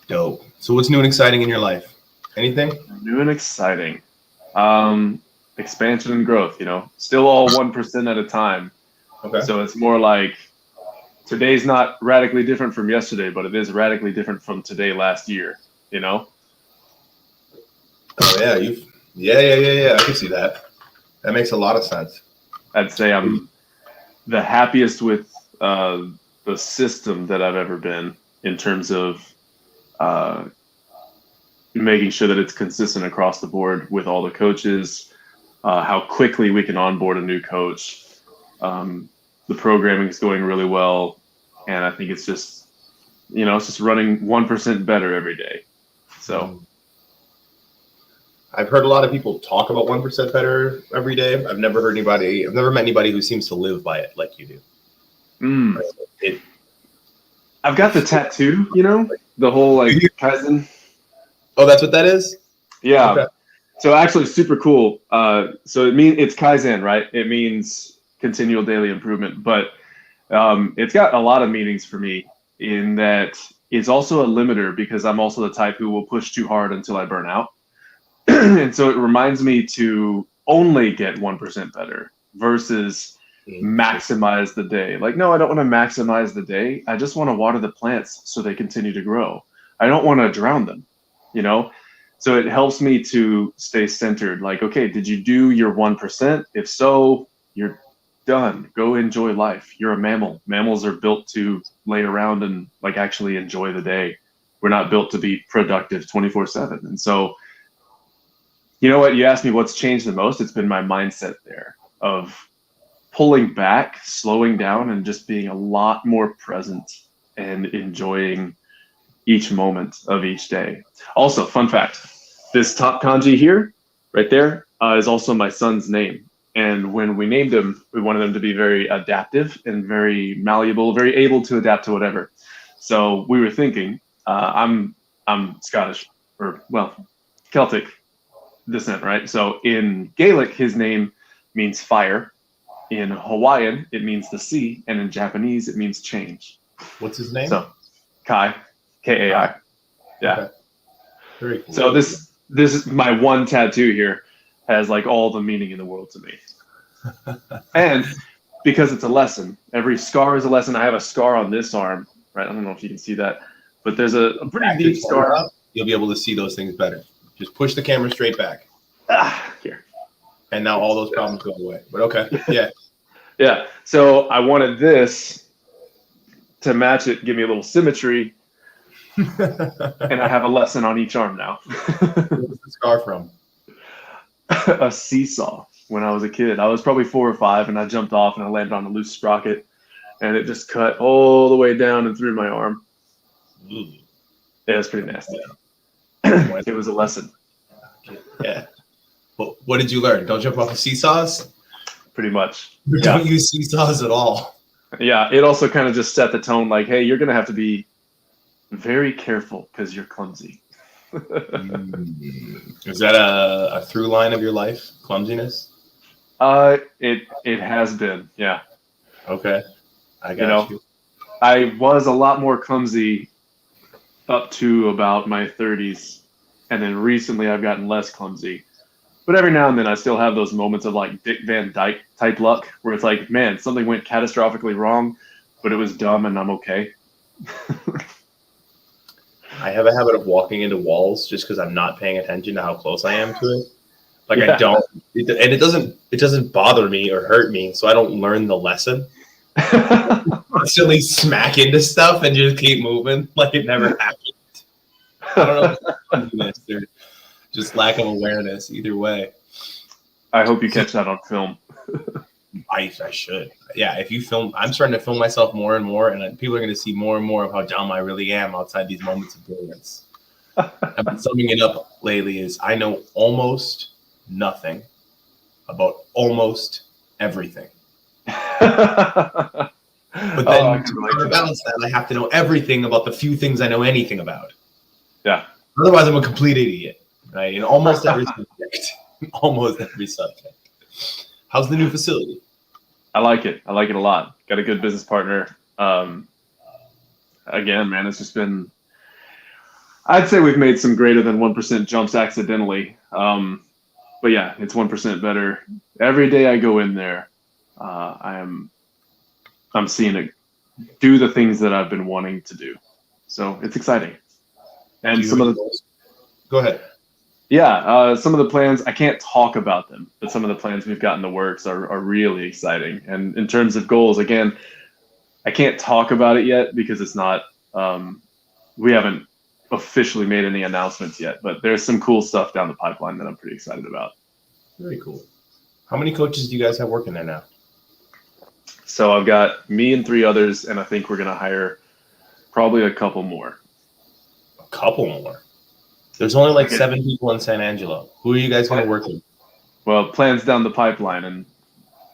Dope. So what's new and exciting in your life? Anything? New and exciting. Expansion and growth, still all 1% at a time. Okay. So it's more like today's not radically different from yesterday, but it is radically different from today last year. Oh yeah, yeah. I can see that. That makes a lot of sense. I'd say I'm the happiest with the system that I've ever been in terms of uh, making sure that it's consistent across the board with all the coaches, how quickly we can onboard a new coach. The programming is going really well, and I think it's just, it's just running 1% better every day. So I've heard a lot of people talk about 1% better every day. I've never met anybody who seems to live by it like you do. I've got the tattoo, the whole Kaizen. Oh, that's what that is? Yeah. Okay. So actually super cool. So it's Kaizen, right? It means continual daily improvement, but it's got a lot of meanings for me in that it's also a limiter because I'm also the type who will push too hard until I burn out. And so it reminds me to only get 1% better versus maximize the day. Like, no, I don't want to maximize the day. I just want to water the plants so they continue to grow. I don't want to drown them, So it helps me to stay centered. Like, okay, did you do your 1%? If so, you're done. Go enjoy life. You're a mammal. Mammals are built to lay around and actually enjoy the day. We're not built to be productive 24/7. And so, you know what? You asked me what's changed the most. It's been my mindset there of pulling back, slowing down, and just being a lot more present and enjoying each moment of each day. Also, fun fact, this top kanji here, right there, is also my son's name. And when we named him, we wanted him to be very adaptive and very malleable, very able to adapt to whatever. So we were thinking, I'm Scottish, or Celtic descent, right? So in Gaelic, his name means fire. In Hawaiian, it means the sea, and in Japanese, it means change. What's his name? So, Kai, Kai. Yeah. Okay. Very cool. So this is my one tattoo here has all the meaning in the world to me. And because it's a lesson, every scar is a lesson. I have a scar on this arm, right? I don't know if you can see that, but there's a pretty deep scar. You'll be able to see those things better. Just push the camera straight back. Here. And now all those problems go away. But okay, yeah. Yeah. So I wanted this to match it, give me a little symmetry. And I have a lesson on each arm now. Where's the scar from? A seesaw when I was a kid. I was probably 4 or 5, and I jumped off and I landed on a loose sprocket, and it just cut all the way down and through my arm. Ooh. Yeah, it's pretty nasty. It was a lesson. Yeah. Well, what did you learn? Don't jump off of seesaws? Pretty much. Don't use seesaws at all. Yeah, it also kind of just set the tone like, hey, you're going to have to be very careful because you're clumsy. Is that a through line of your life, clumsiness? It has been, yeah. Okay, I got you. I was a lot more clumsy up to about my 30s, and then recently I've gotten less clumsy. But every now and then I still have those moments of Dick Van Dyke type luck where it's like, man, something went catastrophically wrong, but it was dumb and I'm okay. I have a habit of walking into walls just because I'm not paying attention to how close I am to it. I don't, and it doesn't bother me or hurt me, so I don't learn the lesson. Constantly smack into stuff and just keep moving like it never happened. I don't know if it's just lack of awareness. Either way, I hope you catch that on film. I should. Yeah, if you film, I'm starting to film myself more and more, and people are going to see more and more of how dumb I really am outside these moments of brilliance. I've been summing it up lately is I know almost nothing about almost everything. But then to balance that, I have to know everything about the few things I know anything about. Yeah. Otherwise, I'm a complete idiot, right? In almost every subject. Almost every subject. How's the new facility? I like it. I like it a lot. Got a good business partner. Again, man, it's just been I'd say we've made some greater than 1% jumps accidentally. But yeah, it's 1% better. Every day I go in there, I'm seeing it do the things that I've been wanting to do. So it's exciting. And some of the goals? Go ahead. Yeah, some of the plans, I can't talk about them, but some of the plans we've got in the works are really exciting. And in terms of goals, again, I can't talk about it yet because it's not, we haven't officially made any announcements yet, but there's some cool stuff down the pipeline that I'm pretty excited about. Very cool. How many coaches do you guys have working there now? So I've got me and 3 others, and I think we're going to hire probably a couple more. A couple more? There's only like 7 people in San Angelo. Who are you guys going to work with? Well, plans down the pipeline, and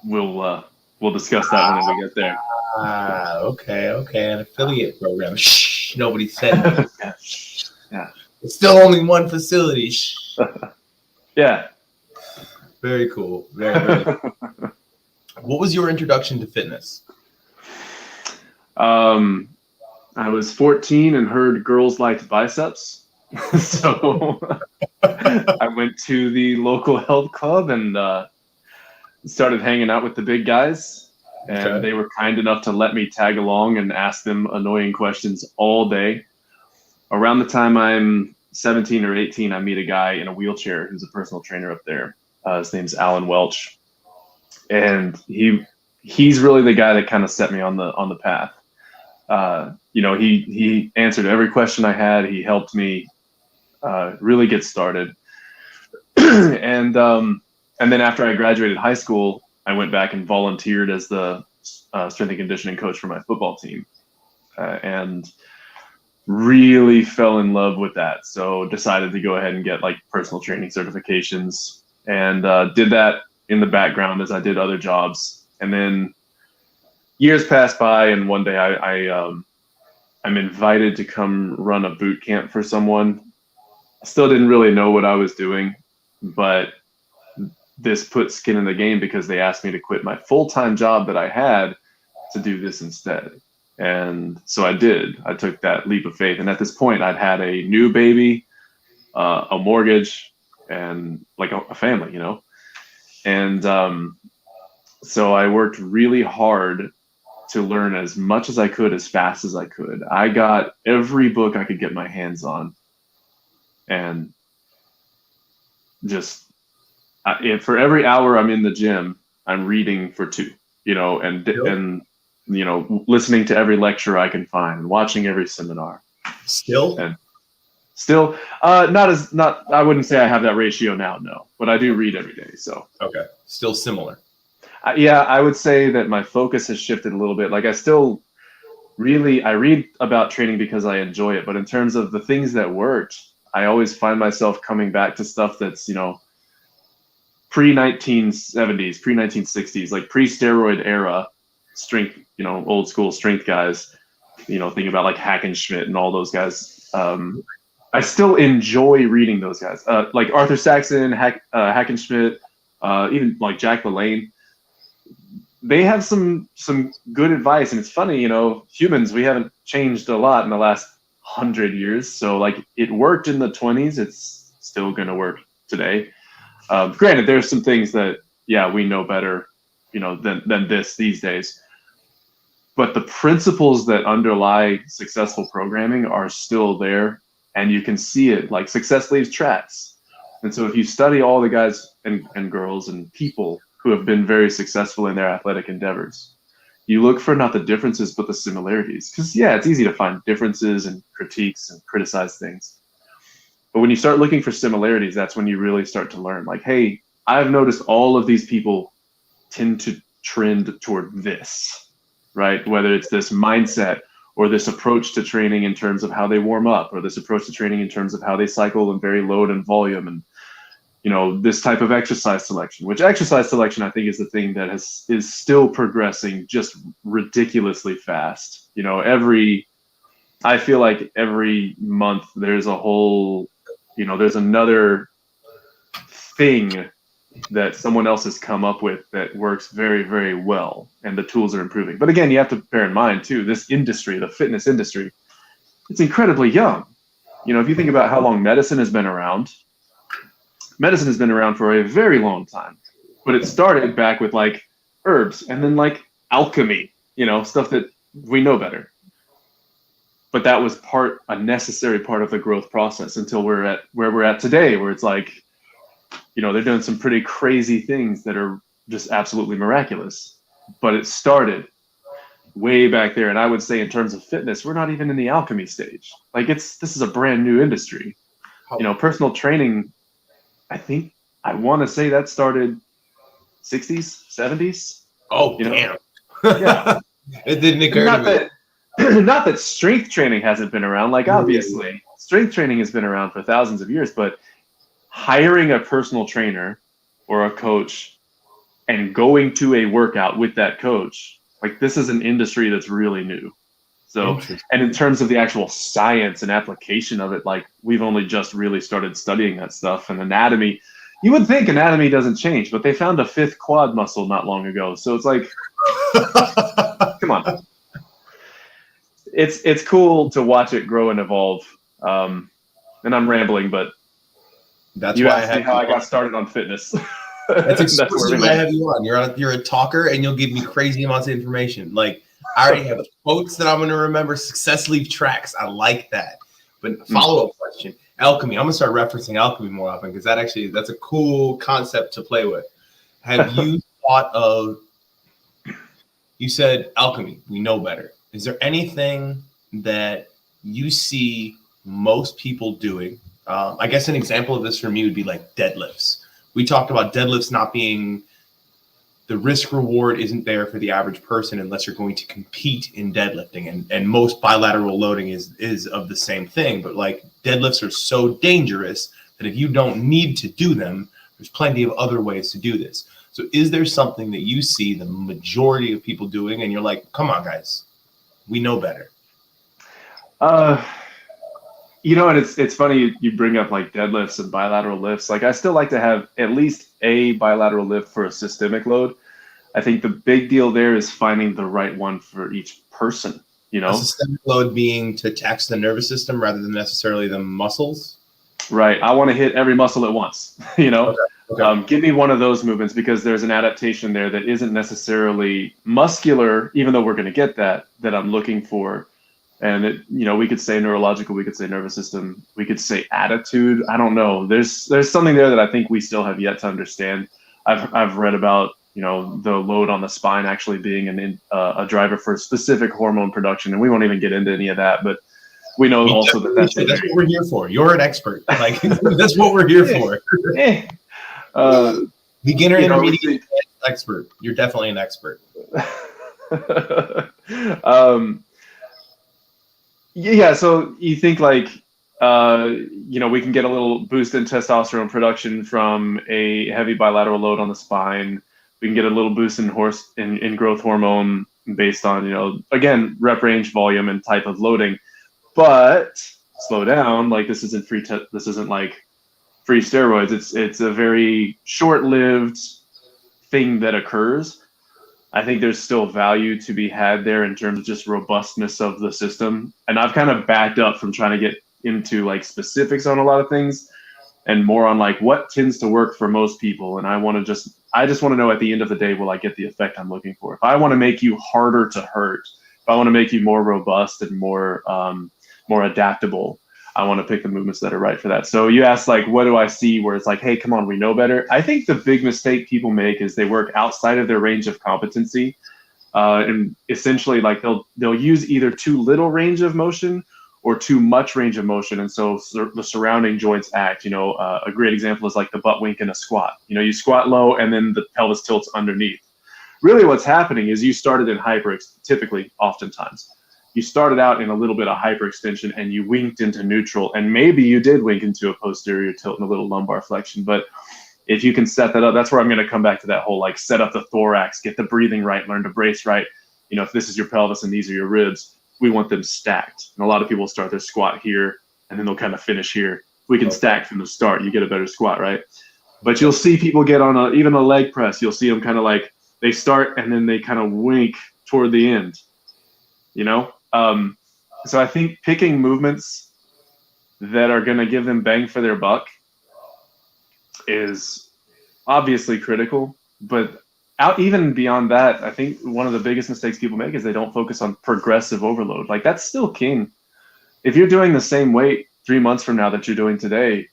we'll discuss that when we get there. Okay. An affiliate program. Shh, nobody said. Yeah. It's still only one facility. Shh. Yeah. Very cool. Very cool. What was your introduction to fitness? I was 14 and heard girls liked biceps. So I went to the local health club and started hanging out with the big guys. And they were kind enough to let me tag along and ask them annoying questions all day. Around the time I'm 17 or 18, I meet a guy in a wheelchair who's a personal trainer up there. His name's Alan Welch. And he's really the guy that kind of set me on the path. He answered every question I had. He helped me really get started. And then after I graduated high school, I went back and volunteered as the strength and conditioning coach for my football team, and really fell in love with that. So decided to go ahead and get like personal training certifications, and did that in the background as I did other jobs. And then years passed by, and one day I'm invited to come run a boot camp for someone. I still didn't really know what I was doing, but this put skin in the game because they asked me to quit my full-time job that I had to do this instead. And so I did. I took that leap of faith. And at this point, I'd had a new baby, a mortgage, and like a family, you know. And so I worked really hard to learn as much as I could, as fast as I could. I got every book I could get my hands on, and just for every hour I'm in the gym, I'm reading for 2, and listening to every lecture I can find, and watching every seminar. Still, I wouldn't say I have that ratio now, no, but I do read every day. So okay, still similar. Yeah, I would say that my focus has shifted a little bit. Like I read about training because I enjoy it, but in terms of the things that worked, I always find myself coming back to stuff that's, pre-1970s, pre-1960s, like pre-steroid era strength, old school strength guys, thinking about like Hackenschmidt and all those guys. I still enjoy reading those guys, like Arthur Saxon, Hackenschmidt, even like Jack LaLanne. They have some good advice, and it's funny, humans, we haven't changed a lot in the last 100 years. So like it worked in the 20s, it's still going to work today. Granted, there's some things that, we know better, than these days. But the principles that underlie successful programming are still there, and you can see it. Like success leaves tracks. And so if you study all the guys and girls and people who have been very successful in their athletic endeavors, you look for not the differences, but the similarities. Because, it's easy to find differences and critiques and criticize things. But when you start looking for similarities, that's when you really start to learn, like, hey, I've noticed all of these people tend to trend toward this, right? Whether it's this mindset or this approach to training in terms of how they warm up, or this approach to training in terms of how they cycle and vary load and volume, and this type of exercise selection, which exercise selection I think is the thing that is still progressing just ridiculously fast. I feel like every month there's a whole, there's another thing that someone else has come up with that works very, very well, and the tools are improving. But again, you have to bear in mind too, this industry, the fitness industry, it's incredibly young. if you think about how long medicine has been around for a very long time, but it started back with like herbs and then like alchemy, stuff that we know better. But that was a necessary part of the growth process until we're at where we're at today, where it's like, they're doing some pretty crazy things that are just absolutely miraculous. But it started way back there. And I would say in terms of fitness, we're not even in the alchemy stage. Like this is a brand new industry. Personal training, I want to say that started 60s, 70s. Oh, damn. Yeah. It didn't occur to me. Not that strength training hasn't been around. Like, obviously, strength training has been around for thousands of years, but hiring a personal trainer or a coach and going to a workout with that coach, like, this is an industry that's really new. So, and in terms of the actual science and application of it, like, we've only just really started studying that stuff. And anatomy, you would think anatomy doesn't change, but they found a fifth quad muscle not long ago. So it's like, come on. It's cool to watch it grow and evolve. And I'm rambling, but that's you why asked me how I got started on fitness. That's exclusively why I have you on. You're a talker, and you'll give me crazy amounts of information. Like, I already have quotes that I'm going to remember. Success leaves tracks. I like that. But follow-up question: alchemy. I'm going to start referencing alchemy more often because that's a cool concept to play with. Have you thought of? You said alchemy. We know better. Is there anything that you see most people doing? I guess an example of this for me would be like deadlifts. We talked about deadlifts not being the risk reward isn't there for the average person unless you're going to compete in deadlifting. And most bilateral loading is of the same thing. But like deadlifts are so dangerous that if you don't need to do them, there's plenty of other ways to do this. So is there something that you see the majority of people doing and you're like, come on, guys, we know better? And it's funny you bring up like deadlifts and bilateral lifts. Like, I still like to have at least a bilateral lift for a systemic load. I think the big deal there is finding the right one for each person. A systemic load being to tax the nervous system rather than necessarily the muscles. Right. I want to hit every muscle at once. Okay. Give me one of those movements because there's an adaptation there that isn't necessarily muscular, even though we're going to get that I'm looking for. And we could say neurological, we could say nervous system, we could say attitude. I don't know. There's something there that I think we still have yet to understand. I've read about the load on the spine actually being a driver for specific hormone production, and we won't even get into any of that. But we know also that's what we're here for. You're an expert. Like that's what we're here for. Beginner, intermediate, expert. You're definitely an expert. Yeah, so you think like, we can get a little boost in testosterone production from a heavy bilateral load on the spine. We can get a little boost in growth hormone based on, again, rep range, volume, and type of loading. But slow down, like this isn't like free steroids. It's a very short-lived thing that occurs. I think there's still value to be had there in terms of just robustness of the system. And I've kind of backed up from trying to get into like specifics on a lot of things and more on like what tends to work for most people. And I just want to know at the end of the day, will I get the effect I'm looking for? If I want to make you harder to hurt, if I want to make you more robust and more adaptable, I want to pick the movements that are right for that. So you asked like, what do I see where it's like, hey, come on, we know better. I think the big mistake people make is they work outside of their range of competency. And essentially like they'll use either too little range of motion or too much range of motion. And so the surrounding joints act, a great example is like the butt wink in a squat. You squat low and then the pelvis tilts underneath. Really what's happening is you started in oftentimes. You started out in a little bit of hyperextension and you winked into neutral, and maybe you did wink into a posterior tilt and a little lumbar flexion. But if you can set that up, that's where I'm going to come back to that whole like set up the thorax, get the breathing right, learn to brace right. If this is your pelvis and these are your ribs, we want them stacked. And a lot of people start their squat here and then they'll kind of finish here. We can stack from the start. You get a better squat, right? But you'll see people get on even a leg press. You'll see them kind of like they start and then they kind of wink toward the end. So I think picking movements that are going to give them bang for their buck is obviously critical. But even beyond that, I think one of the biggest mistakes people make is they don't focus on progressive overload. Like, that's still king. If you're doing the same weight 3 months from now that you're doing today,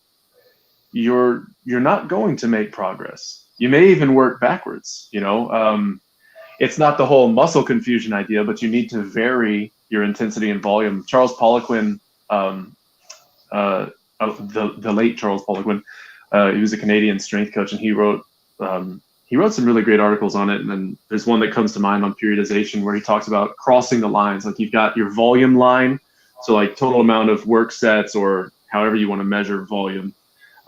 you're not going to make progress. You may even work backwards. It's not the whole muscle confusion idea, but you need to vary your intensity and volume. Charles Poliquin, the late Charles Poliquin, he was a Canadian strength coach, and he wrote some really great articles on it. And then there's one that comes to mind on periodization where he talks about crossing the lines. Like, you've got your volume line, so like total amount of work sets or however you want to measure volume.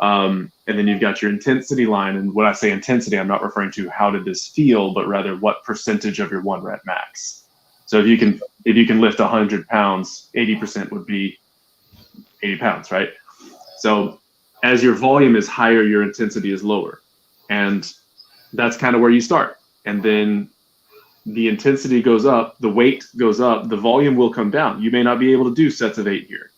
And then you've got your intensity line. And when I say intensity, I'm not referring to how did this feel, but rather what percentage of your 1 rep max. So if you can lift 100 pounds, 80% would be 80 pounds, right? So as your volume is higher, your intensity is lower. And that's kind of where you start. And then the intensity goes up, the weight goes up, the volume will come down. You may not be able to do sets of 8 here,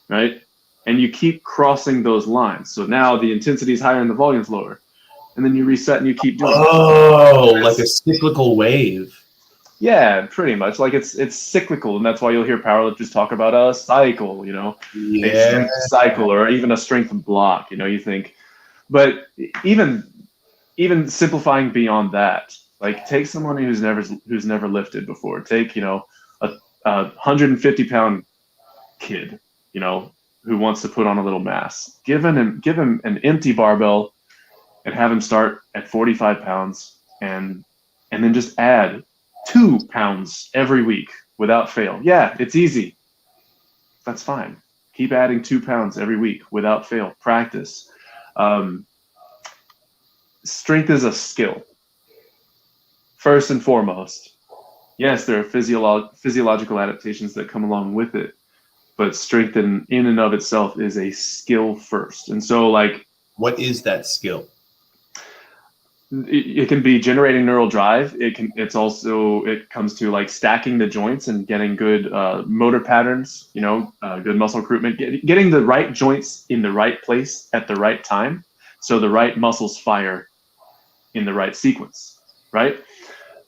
right? And you keep crossing those lines. So now the intensity is higher and the volume's lower. And then you reset and you keep doing it. Like a cyclical wave. Yeah, pretty much. Like, it's cyclical. And that's why you'll hear powerlifters talk about a cycle, a strength cycle, or even a strength block, you think. But even simplifying beyond that, like, take someone who's never lifted before. Take, a 150-pound kid, who wants to put on a little mass. Give him an empty barbell and have him start at 45 pounds and then just add 2 pounds every week without fail. Yeah, it's easy. That's fine. Keep adding 2 pounds every week without fail. Practice. Strength is a skill. First and foremost, yes, there are physiological adaptations that come along with it, but strength in and of itself is a skill first. And so, like, what is that skill? It can be generating neural drive. It comes to like stacking the joints and getting good motor patterns, good muscle recruitment, getting the right joints in the right place at the right time, so the right muscles fire in the right sequence, right?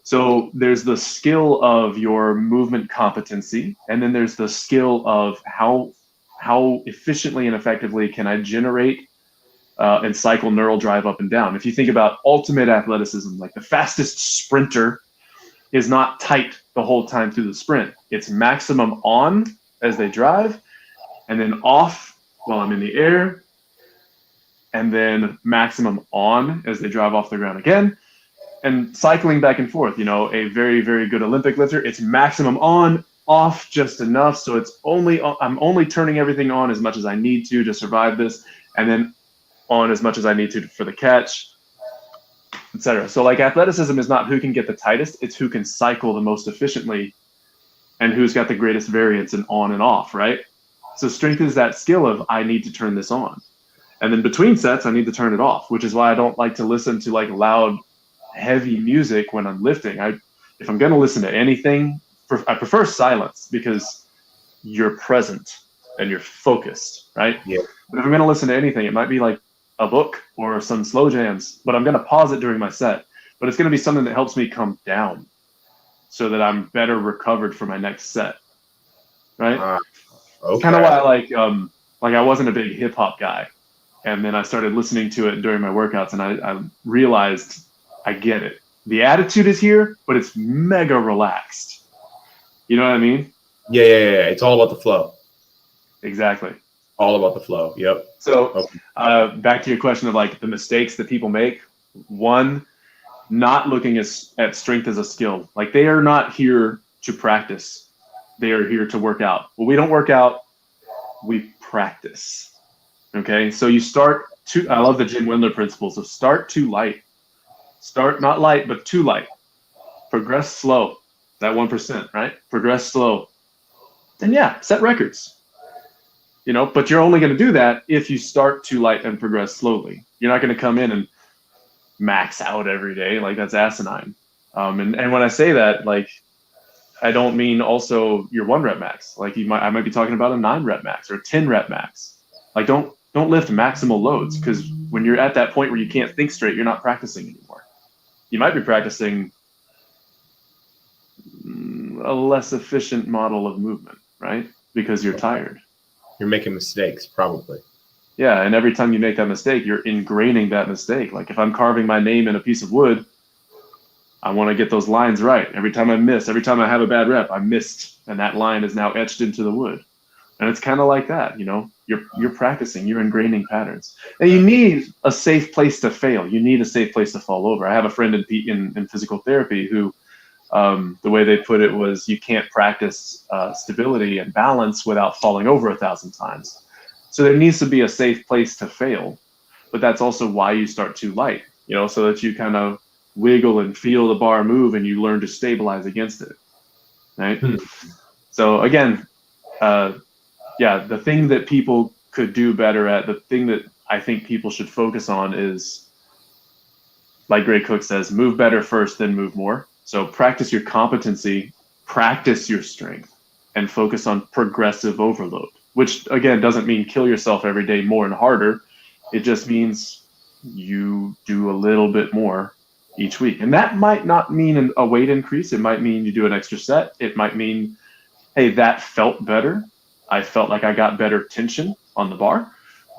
So there's the skill of your movement competency, and then there's the skill of how efficiently and effectively can I generate and cycle neural drive up and down. If you think about ultimate athleticism, like the fastest sprinter is not tight the whole time through the sprint. It's maximum on as they drive, and then off while I'm in the air, and then maximum on as they drive off the ground again, and cycling back and forth. A very, very good Olympic lifter, it's maximum on, off just enough, so I'm only turning everything on as much as I need to survive this, and then on as much as I need to for the catch, etc. So like, athleticism is not who can get the tightest, it's who can cycle the most efficiently and who's got the greatest variance in on and off, right? So strength is that skill of I need to turn this on. And then between sets, I need to turn it off, which is why I don't like to listen to like loud, heavy music when I'm lifting. If I'm going to listen to anything, I prefer silence because you're present and you're focused, right? Yeah. But if I'm going to listen to anything, it might be like a book or some slow jams, but I'm going to pause it during my set. But it's going to be something that helps me come down so that I'm better recovered for my next set, right? Okay. Kind of why I wasn't a big hip hop guy. And then I started listening to it during my workouts, and I realized I get it. The attitude is here, but it's mega relaxed. You know what I mean? Yeah. It's all about the flow. Exactly. All about the flow. Yep. So back to your question of like the mistakes that people make. One, not looking at strength as a skill. Like, they are not here to practice. They are here to work out. Well, we don't work out. We practice. Okay. So you I love the Jim Wendler principles of start too light. Start not light, but too light. Progress slow. That 1%, right? Progress slow. And yeah, set records. But you're only going to do that if you start too light and progress slowly. You're not going to come in and max out every day. Like, that's asinine. And when I say that, like, I don't mean also your 1 rep max. Like I might be talking about a 9 rep max or a 10 rep max. Like don't lift maximal loads, because when you're at that point where you can't think straight, you're not practicing anymore. You might be practicing a less efficient model of movement, right? Because you're tired. You're making mistakes, probably. Yeah, and every time you make that mistake, you're ingraining that mistake. Like if I'm carving my name in a piece of wood, I want to get those lines right. Every time I miss, every time I have a bad rep, I missed, and that line is now etched into the wood. And it's kind of like that, you know, you're practicing, you're ingraining patterns. And you need a safe place to fail. You need a safe place to fall over. I have a friend in physical therapy who, the way they put it was, you can't practice stability and balance without falling over 1,000 times. So there needs to be a safe place to fail, but that's also why you start too light, you know, so that you kind of wiggle and feel the bar move and you learn to stabilize against it, right? So again, the thing that people could do better at, the thing that I think people should focus on is, like Gray Cook says, move better first, then move more. So practice your competency, practice your strength, and focus on progressive overload, which again doesn't mean kill yourself every day more and harder. It just means you do a little bit more each week. And that might not mean a weight increase. It might mean you do an extra set. It might mean, hey, that felt better. I felt like I got better tension on the bar.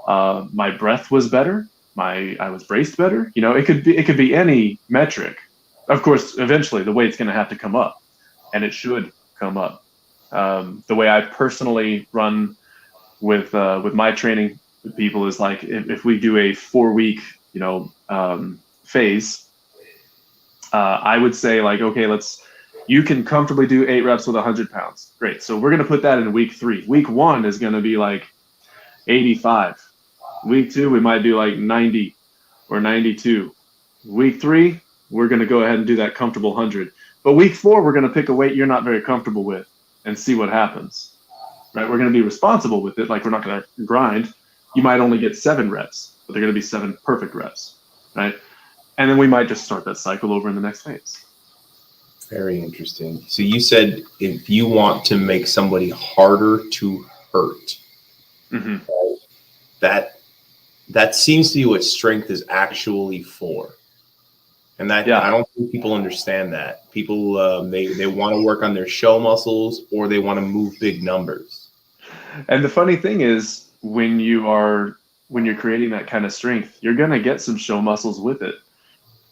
My breath was better. I was braced better. You know, it could be any metric. Of course, eventually the weight's going to have to come up, and it should come up. The way I personally run with my training with people is like, if we do a 4-week, phase, I would say like, okay, you can comfortably do 8 reps with 100 pounds. Great. So we're going to put that in week 3. Week 1 is going to be like 85. Week 2, we might do like 90 or 92. Week 3, we're going to go ahead and do that comfortable 100. But week 4, we're going to pick a weight you're not very comfortable with and see what happens. Right? We're going to be responsible with it. Like, we're not going to grind. You might only get 7 reps, but they're going to be 7 perfect reps. Right? And then we might just start that cycle over in the next phase. Very interesting. So you said if you want to make somebody harder to hurt, mm-hmm. that seems to be what strength is actually for. And that, I don't think people understand that. People, they want to work on their show muscles, or they want to move big numbers. And the funny thing is, when you're creating that kind of strength, you're going to get some show muscles with it.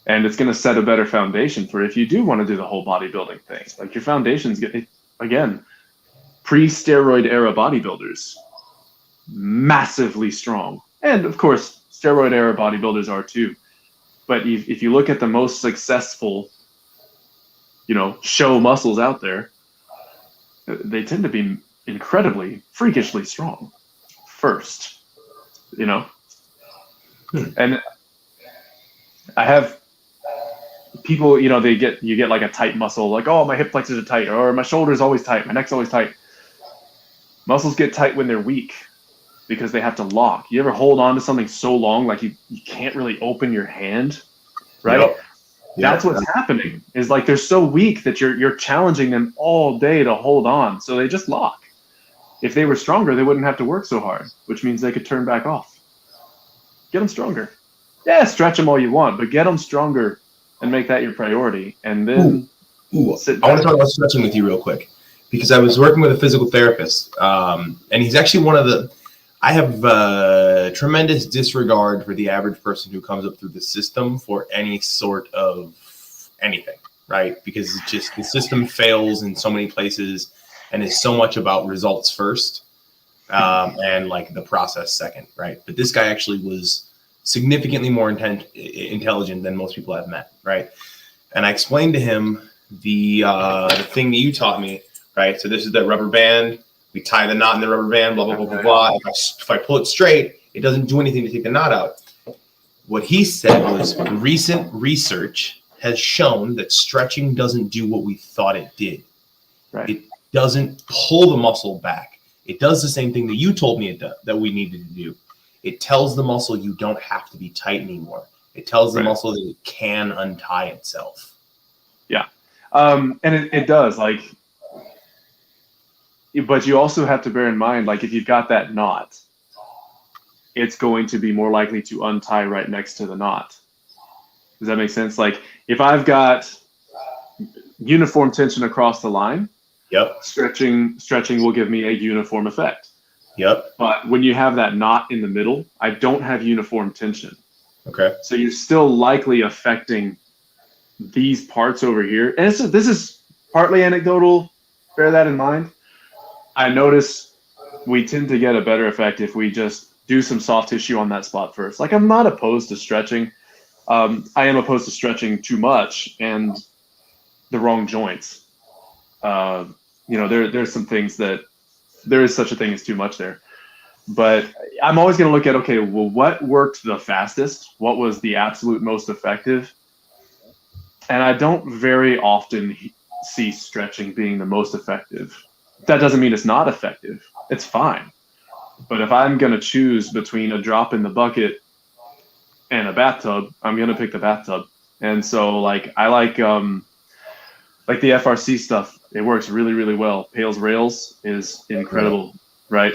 And it's going to set a better foundation for if you do want to do the whole bodybuilding thing. Like, your foundation's, again, pre-steroid era bodybuilders, massively strong. And of course, steroid era bodybuilders are too. But if you look at the most successful, show muscles out there, they tend to be incredibly, freakishly strong first, And I have people, you get like a tight muscle, like, oh, my hip flexors are tight, or my shoulder's always tight, my neck's always tight. Muscles get tight when they're weak, because they have to lock. You ever hold on to something so long, like you can't really open your hand, right? Yep. That's what's happening, is like they're so weak that you're challenging them all day to hold on. So they just lock. If they were stronger, they wouldn't have to work so hard, which means they could turn back off. Get them stronger. Yeah, stretch them all you want, but get them stronger and make that your priority. And then I want to talk about stretching with you real quick, because I was working with a physical therapist, and he's actually I have tremendous disregard for the average person who comes up through the system for any sort of anything, right? Because it's just, the system fails in so many places, and it's so much about results first, and like the process second, right? But this guy actually was significantly more intelligent than most people I've met, right? And I explained to him the thing that you taught me, right? So this is the rubber band. We tie the knot in the rubber band, blah, blah, blah, blah, blah. If I pull it straight, it doesn't do anything to take the knot out. What he said was, recent research has shown that stretching doesn't do what we thought it did. Right. It doesn't pull the muscle back. It does the same thing that you told me that we needed to do. It tells the muscle you don't have to be tight anymore. It tells the muscle that it can untie itself. Yeah. And it does. Like, but you also have to bear in mind, like if you've got that knot, it's going to be more likely to untie right next to the knot. Does that make sense? Like if I've got uniform tension across the line, Yep. stretching will give me a uniform effect. Yep. But when you have that knot in the middle, I don't have uniform tension. Okay. So you're still likely affecting these parts over here. And this is partly anecdotal. Bear that in mind. I notice we tend to get a better effect if we just do some soft tissue on that spot first. Like I'm not opposed to stretching. I am opposed to stretching too much and the wrong joints. There's some things that there is such a thing as too much there. But I'm always going to look at, okay, well, what worked the fastest? What was the absolute most effective? And I don't very often see stretching being the most effective. That doesn't mean it's not effective. It's fine. But if I'm going to choose between a drop in the bucket and a bathtub, I'm going to pick the bathtub. And so I like the FRC stuff. It works really, really well. Pails Rails is incredible, right?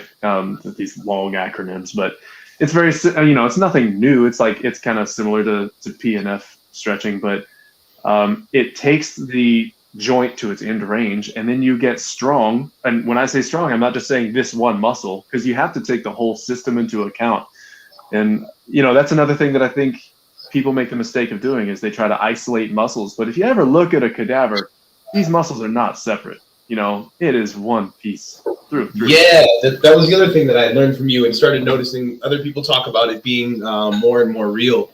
These long acronyms, but it's very, it's nothing new. It's kind of similar to PNF stretching, but it takes the joint to its end range, and then you get strong. And when I say strong, I'm not just saying this one muscle, because you have to take the whole system into account. And that's another thing that I think people make the mistake of doing is they try to isolate muscles. But if you ever look at a cadaver, these muscles are not separate. It is one piece through. Yeah, that was the other thing that I learned from you and started noticing other people talk about it being more and more real,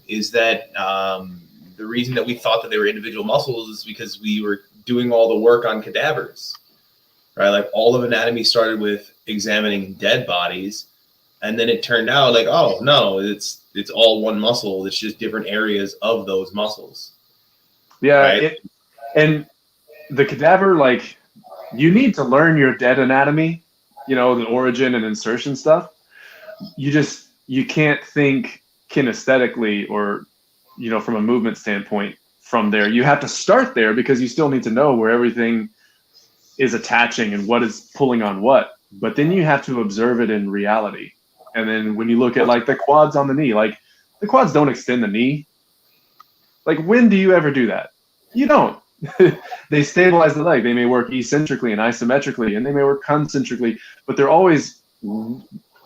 is that the reason that we thought that they were individual muscles is because we were doing all the work on cadavers, right? Like all of anatomy started with examining dead bodies, and then it turned out like, oh no, it's all one muscle. It's just different areas of those muscles. Yeah, right? And the cadaver, you need to learn your dead anatomy, the origin and insertion stuff. You can't think kinesthetically or, from a movement standpoint from there. You have to start there because you still need to know where everything is attaching and what is pulling on what. But then you have to observe it in reality. And then when you look at the quads on the knee, the quads don't extend the knee. When do you ever do that? You don't. They stabilize the leg. They may work eccentrically and isometrically, and they may work concentrically, but they're always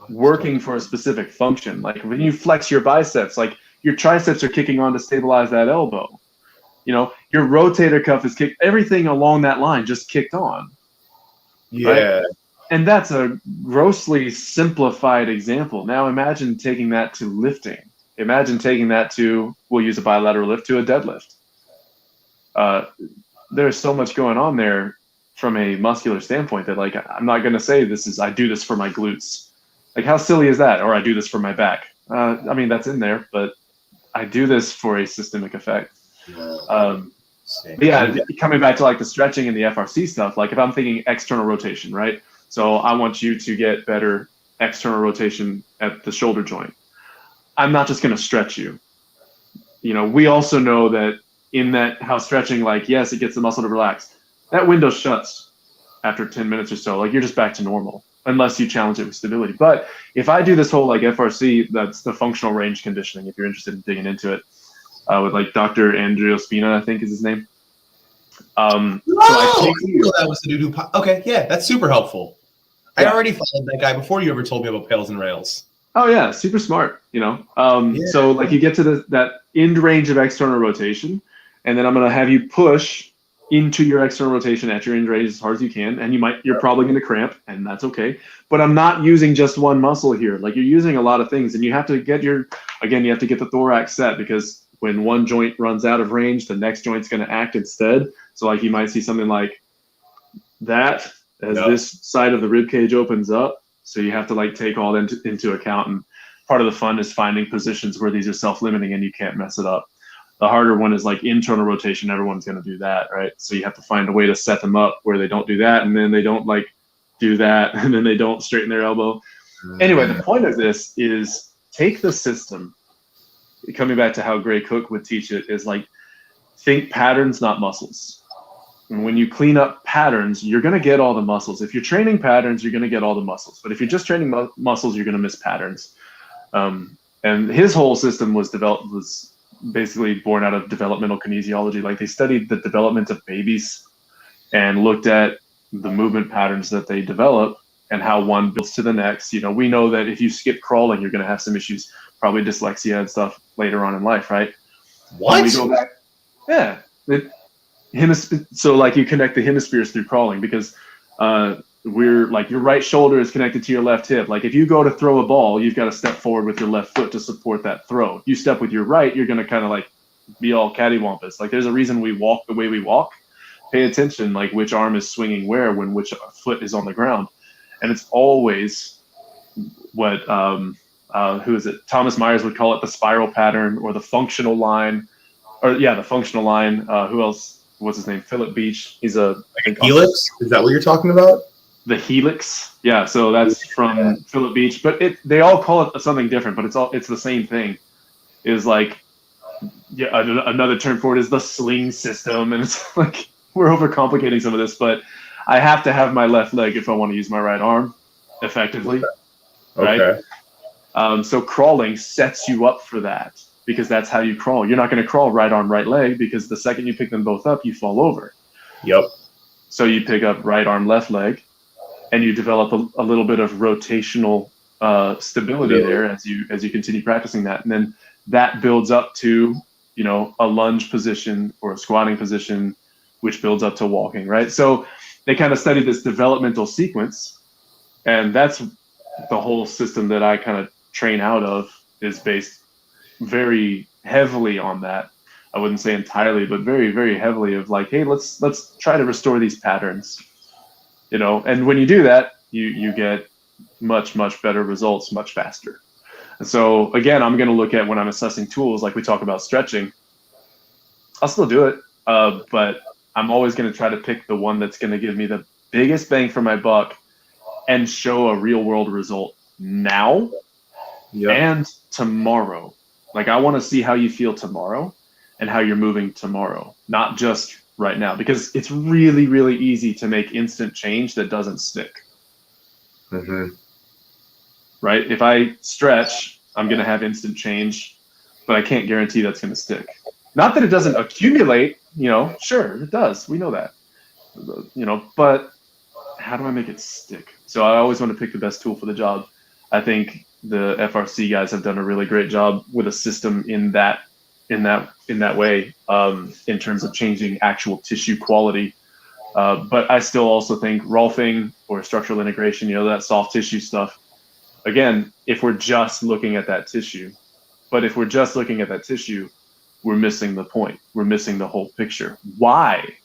working for a specific function. When you flex your biceps, your triceps are kicking on to stabilize that elbow. Your rotator cuff is kicked. Everything along that line just kicked on. Yeah. Right? And that's a grossly simplified example. Now imagine taking that to lifting. Imagine taking that to, we'll use a bilateral lift, to a deadlift. There's so much going on there from a muscular standpoint that I'm not going to say I do this for my glutes. How silly is that? Or I do this for my back. That's in there, but I do this for a systemic effect. Coming back to the stretching and the FRC stuff, if I'm thinking external rotation, right? So I want you to get better external rotation at the shoulder joint. I'm not just going to stretch you. We also know that in that how stretching, yes, it gets the muscle to relax. That window shuts after 10 minutes or so. You're just back to normal unless you challenge it with stability. But if I do this whole FRC, that's the functional range conditioning, if you're interested in digging into it, with Dr. Andrea Spina, I think is his name. So I think that was the dude who. Okay, yeah, that's super helpful. Yeah. I already followed that guy before you ever told me about Pails and Rails. Oh yeah, super smart. So you get to that end range of external rotation, and then I'm going to have you push into your external rotation at your end range as hard as you can, and you're probably going to cramp, and that's okay. But I'm not using just one muscle here. You're using a lot of things, and you have to get you have to get the thorax set, because when one joint runs out of range, the next joint's going to act instead. So you might see something like that as this side of the rib cage opens up. So you have to take all into account, and part of the fun is finding positions where these are self-limiting and you can't mess it up. The harder one is internal rotation. Everyone's going to do that, right? So you have to find a way to set them up where they don't do that, and then they don't do that, and then they don't straighten their elbow. Anyway, the point of this is take the system. Coming back to how Gray Cook would teach it is think patterns, not muscles. when you clean up patterns, you're going to get all the muscles. If you're training patterns, you're going to get all the muscles. But if you're just training muscles, you're going to miss patterns. And his whole system was basically born out of developmental kinesiology. Like they studied the development of babies and looked at the movement patterns that they develop and how one builds to the next. You know, we know that if you skip crawling, you're going to have some issues, probably dyslexia and stuff later on in life, right? What? When we go back, yeah. So like you connect the hemispheres through crawling because we're like your right shoulder is connected to your left hip. Like if you go to throw a ball, you've got to step forward with your left foot to support that throw. If you step with your right, you're going to kind of like be all cattywampus. Like there's a reason we walk the way we walk. Pay attention, like which arm is swinging where when which foot is on the ground. And it's always what, who is it? Thomas Myers would call it the spiral pattern or the functional line. The functional line. Who else? What's his name? Philip Beach. He's a helix. Is that what you're talking about? The helix. Yeah. So that's from Philip Beach, but they all call it something different, but it's the same thing. Is like, another term for it is the sling system, and it's like we're overcomplicating some of this, but I have to have my left leg if I want to use my right arm effectively. Okay. Right. So crawling sets you up for that. Because that's how you crawl. You're not going to crawl right arm, right leg, because the second you pick them both up, you fall over. Yep. So you pick up right arm, left leg, and you develop a little bit of rotational stability there as you continue practicing that. And then that builds up to, you know, a lunge position or a squatting position, which builds up to walking, right? So they kind of study this developmental sequence, and that's the whole system that I kind of train out of is based very heavily on that. I wouldn't say entirely, but very, very heavily of like, hey, let's try to restore these patterns, you know. And when you do that, you get much, much better results much faster. And so again, I'm going to look at when I'm assessing tools, like we talk about stretching, I'll still do it, but I'm always going to try to pick the one that's going to give me the biggest bang for my buck and show a real world result now and tomorrow. Like I want to see how you feel tomorrow and how you're moving tomorrow, not just right now, because it's really, really easy to make instant change that doesn't stick. Mm-hmm. Right? If I stretch, I'm going to have instant change, but I can't guarantee that's going to stick. Not that it doesn't accumulate, you know, sure, it does. We know that, you know, but how do I make it stick? So I always want to pick the best tool for the job. I think the FRC guys have done a really great job with a system in that way, in terms of changing actual tissue quality. But I still also think Rolfing or structural integration, you know, that soft tissue stuff. Again, if we're just looking at that tissue, we're missing the point. We're missing the whole picture. Why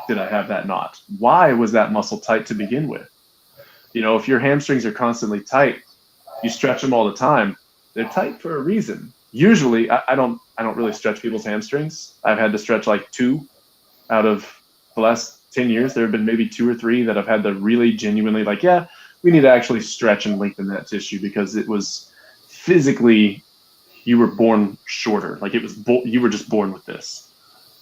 did I have that knot? Why was that muscle tight to begin with? You know, if your hamstrings are constantly tight, you stretch them all the time, they're tight for a reason. Usually, I don't really stretch people's hamstrings. I've had to stretch like 2 out of the last 10 years. There have been maybe 2 or 3 that I've had to really genuinely like, yeah, we need to actually stretch and lengthen that tissue because it was physically, you were born shorter. Like it was, you were just born with this,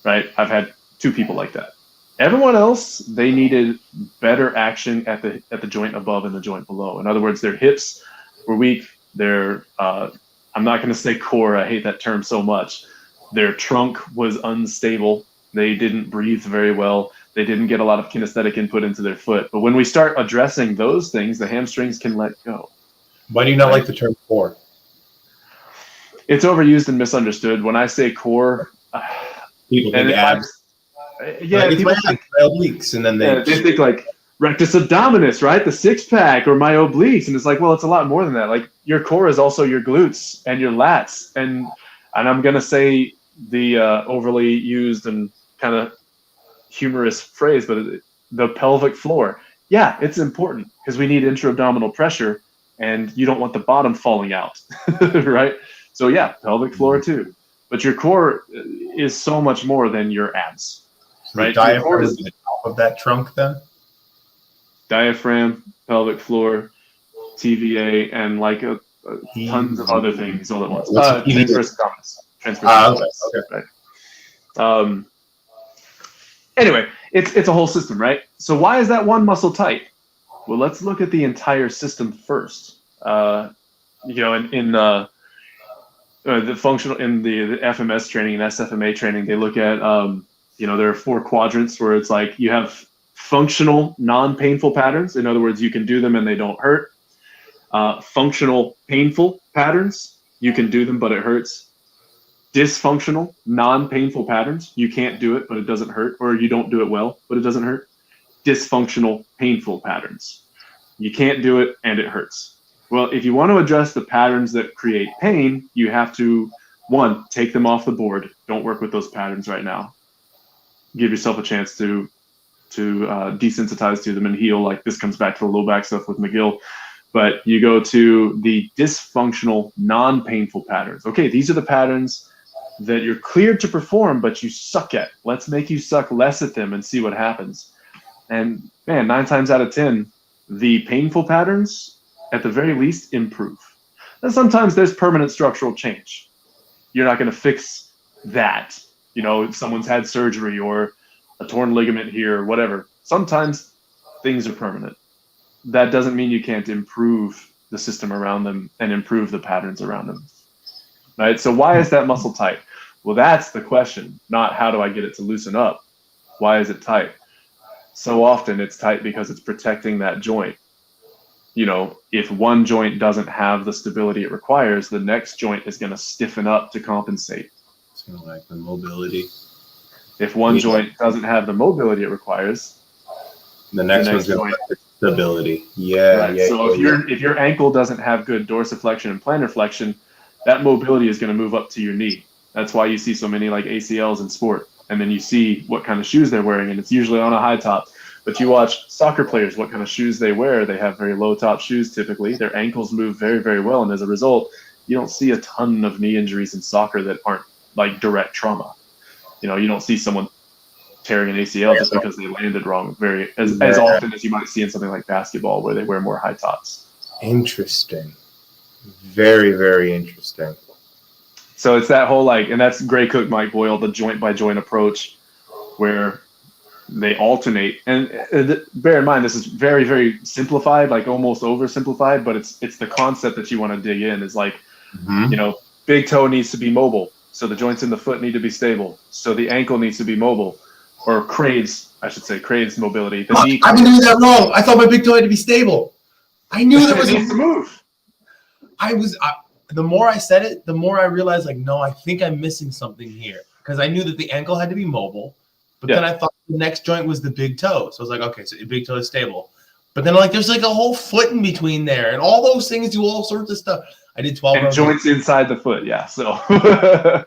right? I've had 2 people like that. Everyone else, they needed better action at the joint above and the joint below. In other words, their hips were weak. Their, I'm not going to say core. I hate that term so much. Their trunk was unstable. They didn't breathe very well. They didn't get a lot of kinesthetic input into their foot. But when we start addressing those things, the hamstrings can let go. Why do you not like the term core? It's overused and misunderstood. When I say core, people think abs. Yeah, like, people think my obliques, and then they think like rectus abdominis, right? The 6-pack or my obliques, and it's like, well, it's a lot more than that. Like your core is also your glutes and your lats, and I'm gonna say the overly used and kind of humorous phrase, but the pelvic floor. Yeah, it's important because we need intra-abdominal pressure, and you don't want the bottom falling out, right? So yeah, pelvic floor too. But your core is so much more than your abs. Right, the diaphragm is the top of that trunk, then. Diaphragm, pelvic floor, TVA, and like tons of other things all at once. Transverse abdominis. Okay. Right. Anyway, it's a whole system, right? So why is that one muscle tight? Well, let's look at the entire system first. In the functional, in the FMS training and SFMA training, they look at there are 4 quadrants where it's like you have functional non-painful patterns. In other words, you can do them and they don't hurt. Functional painful patterns, you can do them but it hurts. Dysfunctional non-painful patterns, you can't do it but it doesn't hurt, or you don't do it well but it doesn't hurt. Dysfunctional painful patterns, you can't do it and it hurts. Well, if you want to address the patterns that create pain, you have to, 1, take them off the board. Don't work with those patterns right now. Give yourself a chance to desensitize to them and heal. Like this comes back to the low back stuff with McGill. But you go to the dysfunctional, non-painful patterns. Okay, these are the patterns that you're cleared to perform, but you suck at. Let's make you suck less at them and see what happens. And man, 9 times out of 10, the painful patterns, at the very least, improve. And sometimes there's permanent structural change. You're not going to fix that. If someone's had surgery or a torn ligament here or whatever. Sometimes things are permanent. That doesn't mean you can't improve the system around them and improve the patterns around them. Right? So why is that muscle tight? Well, that's the question, not how do I get it to loosen up? Why is it tight? So often it's tight because it's protecting that joint. If one joint doesn't have the stability it requires, the next joint is going to stiffen up to compensate. It's going to lack the mobility. If one joint doesn't have the mobility it requires, the next one's going to lack the stability. Yeah, right. So if your ankle doesn't have good dorsiflexion and plantar flexion, that mobility is going to move up to your knee. That's why you see so many like ACLs in sport. And then you see what kind of shoes they're wearing, and it's usually on a high top. But you watch soccer players, what kind of shoes they wear. They have very low top shoes typically. Their ankles move very, very well. And as a result, you don't see a ton of knee injuries in soccer that aren't like direct trauma. You don't see someone tearing an ACL just because they landed wrong as often as you might see in something like basketball where they wear more high tops. Interesting. Very, very interesting. So it's that whole and that's Gray Cook, Mike Boyle, the joint by joint approach where they alternate. And bear in mind, this is very, very simplified, like almost oversimplified, but it's the concept that you want to dig in is like, big toe needs to be mobile. So the joints in the foot need to be stable. So the ankle needs to be mobile, or Craves mobility. The knee. I've been doing that wrong. I thought my big toe had to be stable. I knew there was a move. The more I said it, the more I realized, no, I think I'm missing something here. Because I knew that the ankle had to be mobile, but then I thought the next joint was the big toe. So I was like, okay, so the big toe is stable. But then there's a whole foot in between there, and all those things do all sorts of stuff. I did 12 and joints inside the foot, yeah. So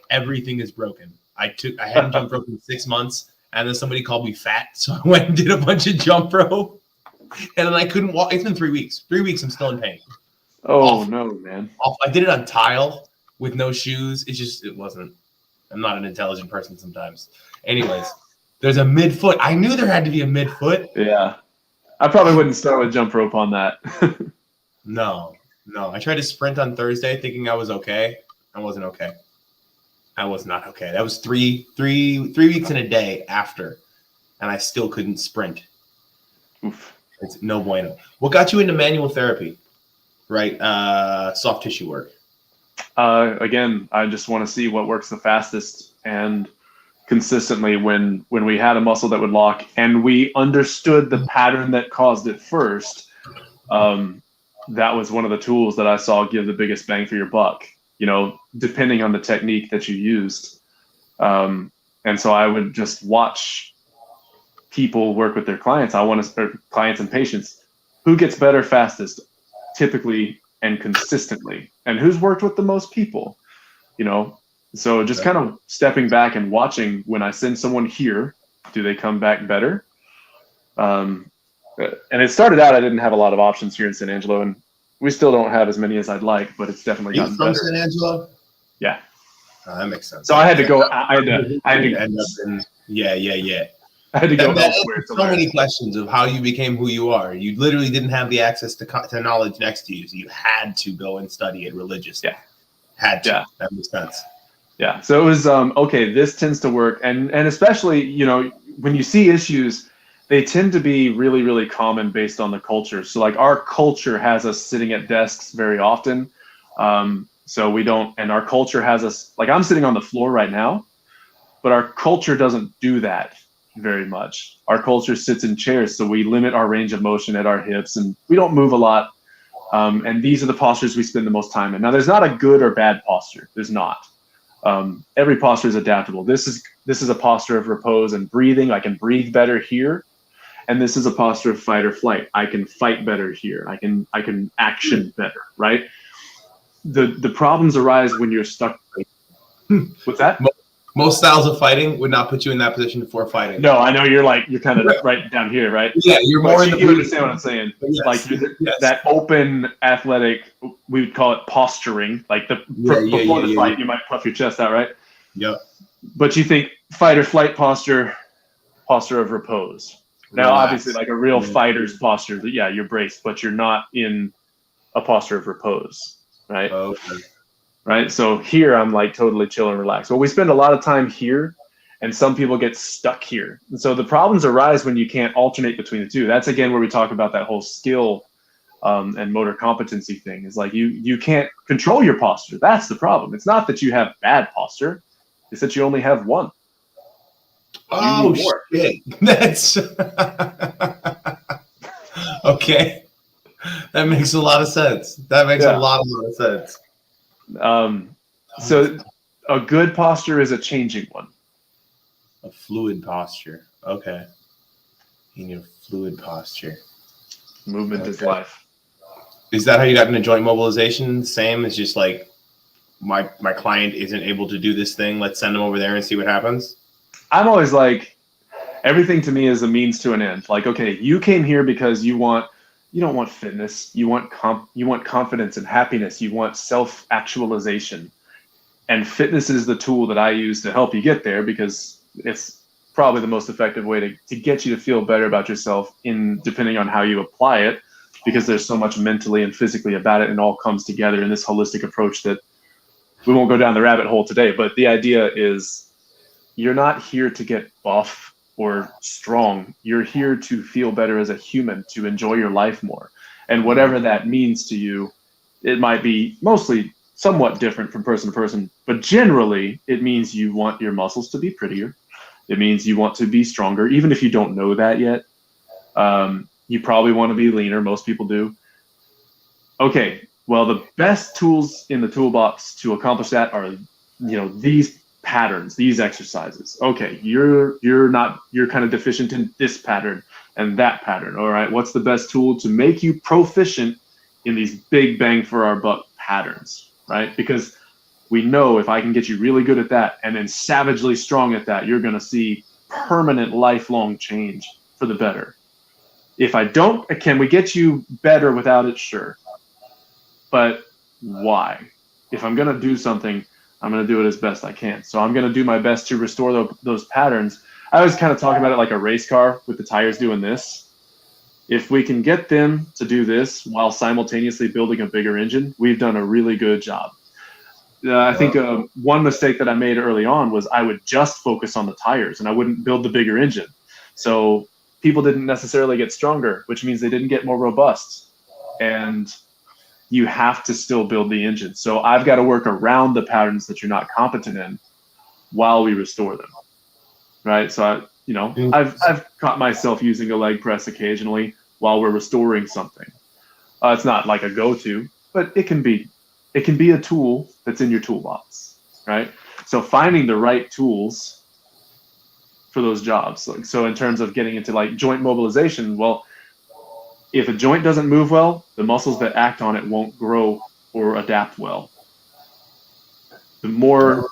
everything is broken. I hadn't jumped rope in 6 months, and then somebody called me fat, so I went and did a bunch of jump rope, and then I couldn't walk. It's been 3 weeks. 3 weeks, I'm still in pain. Oh no, man! I did it on tile with no shoes. It wasn't. I'm not an intelligent person sometimes. Anyways, there's a midfoot. I knew there had to be a midfoot. Yeah, I probably wouldn't start with jump rope on that. No. I tried to sprint on Thursday thinking I was okay. I wasn't okay. I was not okay. That was three weeks and a day after, and I still couldn't sprint. Oof. It's no bueno. What got you into manual therapy? Right, soft tissue work. Again, I just want to see what works the fastest, and consistently when we had a muscle that would lock and we understood the pattern that caused it first, that was one of the tools that I saw give the biggest bang for your buck, depending on the technique that you used. And so I would just watch people work with their clients. Clients and patients, who gets better fastest, typically and consistently, and who's worked with the most people, so just kind of stepping back and watching. When I send someone here, do they come back better? And it started out, I didn't have a lot of options here in San Angelo, and we still don't have as many as I'd like, but it's definitely gotten better. San Angelo? Yeah. That makes sense. So I had to go. I had to end up in. Yeah. I had to go elsewhere. So many questions of how you became who you are. You literally didn't have the access to knowledge next to you, so you had to go and study it religiously. Yeah. Had to. Yeah. That makes sense. Yeah. So it was okay. This tends to work, and especially when you see issues, they tend to be really, really common based on the culture. So like our culture has us sitting at desks very often. So we don't, and our culture has us, like I'm sitting on the floor right now, but our culture doesn't do that very much. Our culture sits in chairs, so we limit our range of motion at our hips and we don't move a lot. And these are the postures we spend the most time in. Now there's not a good or bad posture. There's not. Every posture is adaptable. This is a posture of repose and breathing. I can breathe better here. And this is a posture of fight or flight. I can fight better here. I can action better, right? The problems arise when you're stuck. What's that? Most styles of fighting would not put you in that position for fighting. No, I know you're kind of right down here, right? Yeah, you're more in the. You understand what I'm saying? Yes, like that open athletic, we would call it posturing. Like before the fight, you might puff your chest out, right? Yep. But you think fight or flight posture of repose. Now, obviously, like a real fighter's posture, yeah, you're braced, but you're not in a posture of repose, right? Okay. Right. So here I'm like totally chill and relaxed. Well, we spend a lot of time here, and some people get stuck here. And so the problems arise when you can't alternate between the two. That's again where we talk about that whole skill and motor competency thing. Is like you can't control your posture. That's the problem. It's not that you have bad posture. It's that you only have one. Oh shit! That's okay. That makes a lot of sense. That makes a lot of sense. So a good posture is a changing one. A fluid posture. Okay. In your fluid posture. Movement is life. Is that how you got into joint mobilization? Same as just like my client isn't able to do this thing. Let's send them over there and see what happens. I'm always like, everything to me is a means to an end. Like, okay, you came here because you don't want fitness. You want confidence and happiness. You want self-actualization. And fitness is the tool that I use to help you get there because it's probably the most effective way to get you to feel better about yourself depending on how you apply it, because there's so much mentally and physically about it and all comes together in this holistic approach that we won't go down the rabbit hole today. But the idea is you're not here to get buff or strong. You're here to feel better as a human, to enjoy your life more. And whatever that means to you, it might be mostly somewhat different from person to person, but generally it means you want your muscles to be prettier. It means you want to be stronger, even if you don't know that yet. You probably want to be leaner. Most people do. Okay, well, the best tools in the toolbox to accomplish that are, these patterns, these exercises. Okay, you're kind of deficient in this pattern and that pattern. All right, what's the best tool to make you proficient in these big bang for our buck patterns, right? Because we know if I can get you really good at that and then savagely strong at that, you're going to see permanent lifelong change for the better. If I don't, can we get you better without it? Sure. But why? If I'm going to do something, I'm going to do it as best I can. So I'm going to do my best to restore those patterns. I always kind of talk about it like a race car with the tires doing this. If we can get them to do this while simultaneously building a bigger engine, we've done a really good job. I think one mistake that I made early on was I would just focus on the tires and I wouldn't build the bigger engine. So people didn't necessarily get stronger, which means they didn't get more robust. And you have to still build the engine. So I've got to work around the patterns that you're not competent in while we restore them, right? So I've caught myself using a leg press occasionally while we're restoring something. It's not like a go-to, but it can be a tool that's in your toolbox, right? So finding the right tools for those jobs. So in terms of getting into like joint mobilization, well, if a joint doesn't move well, the muscles that act on it won't grow or adapt well. The more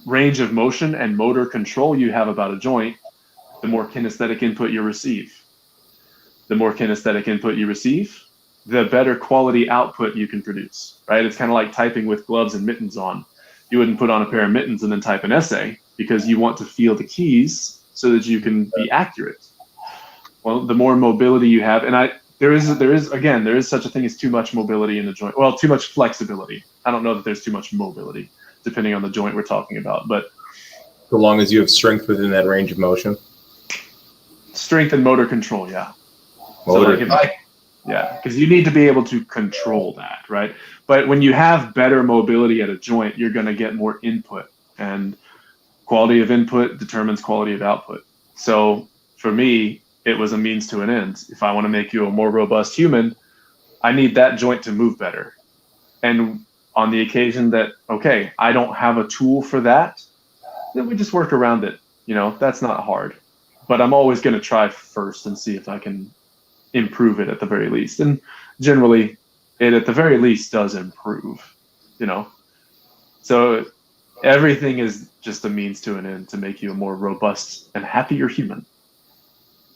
range of motion and motor control you have about a joint, the more kinesthetic input you receive. The more kinesthetic input you receive, the better quality output you can produce, right? It's kind of like typing with gloves and mittens on. You wouldn't put on a pair of mittens and then type an essay because you want to feel the keys so that you can be accurate. Well, the more mobility you have, and there is such a thing as too much mobility in the joint. Well, too much flexibility. I don't know that there's too much mobility, depending on the joint we're talking about. But so long as you have strength within that range of motion. Strength and motor control, yeah. Motor. So like yeah, because you need to be able to control that, right? But when you have better mobility at a joint, you're going to get more input, and quality of input determines quality of output. So for me, it was a means to an end. If I want to make you a more robust human, I need that joint to move better. And on the occasion that, okay, I don't have a tool for that, then we just work around it. That's not hard. But I'm always going to try first and see if I can improve it at the very least. And generally, it at the very least does improve, So everything is just a means to an end to make you a more robust and happier human.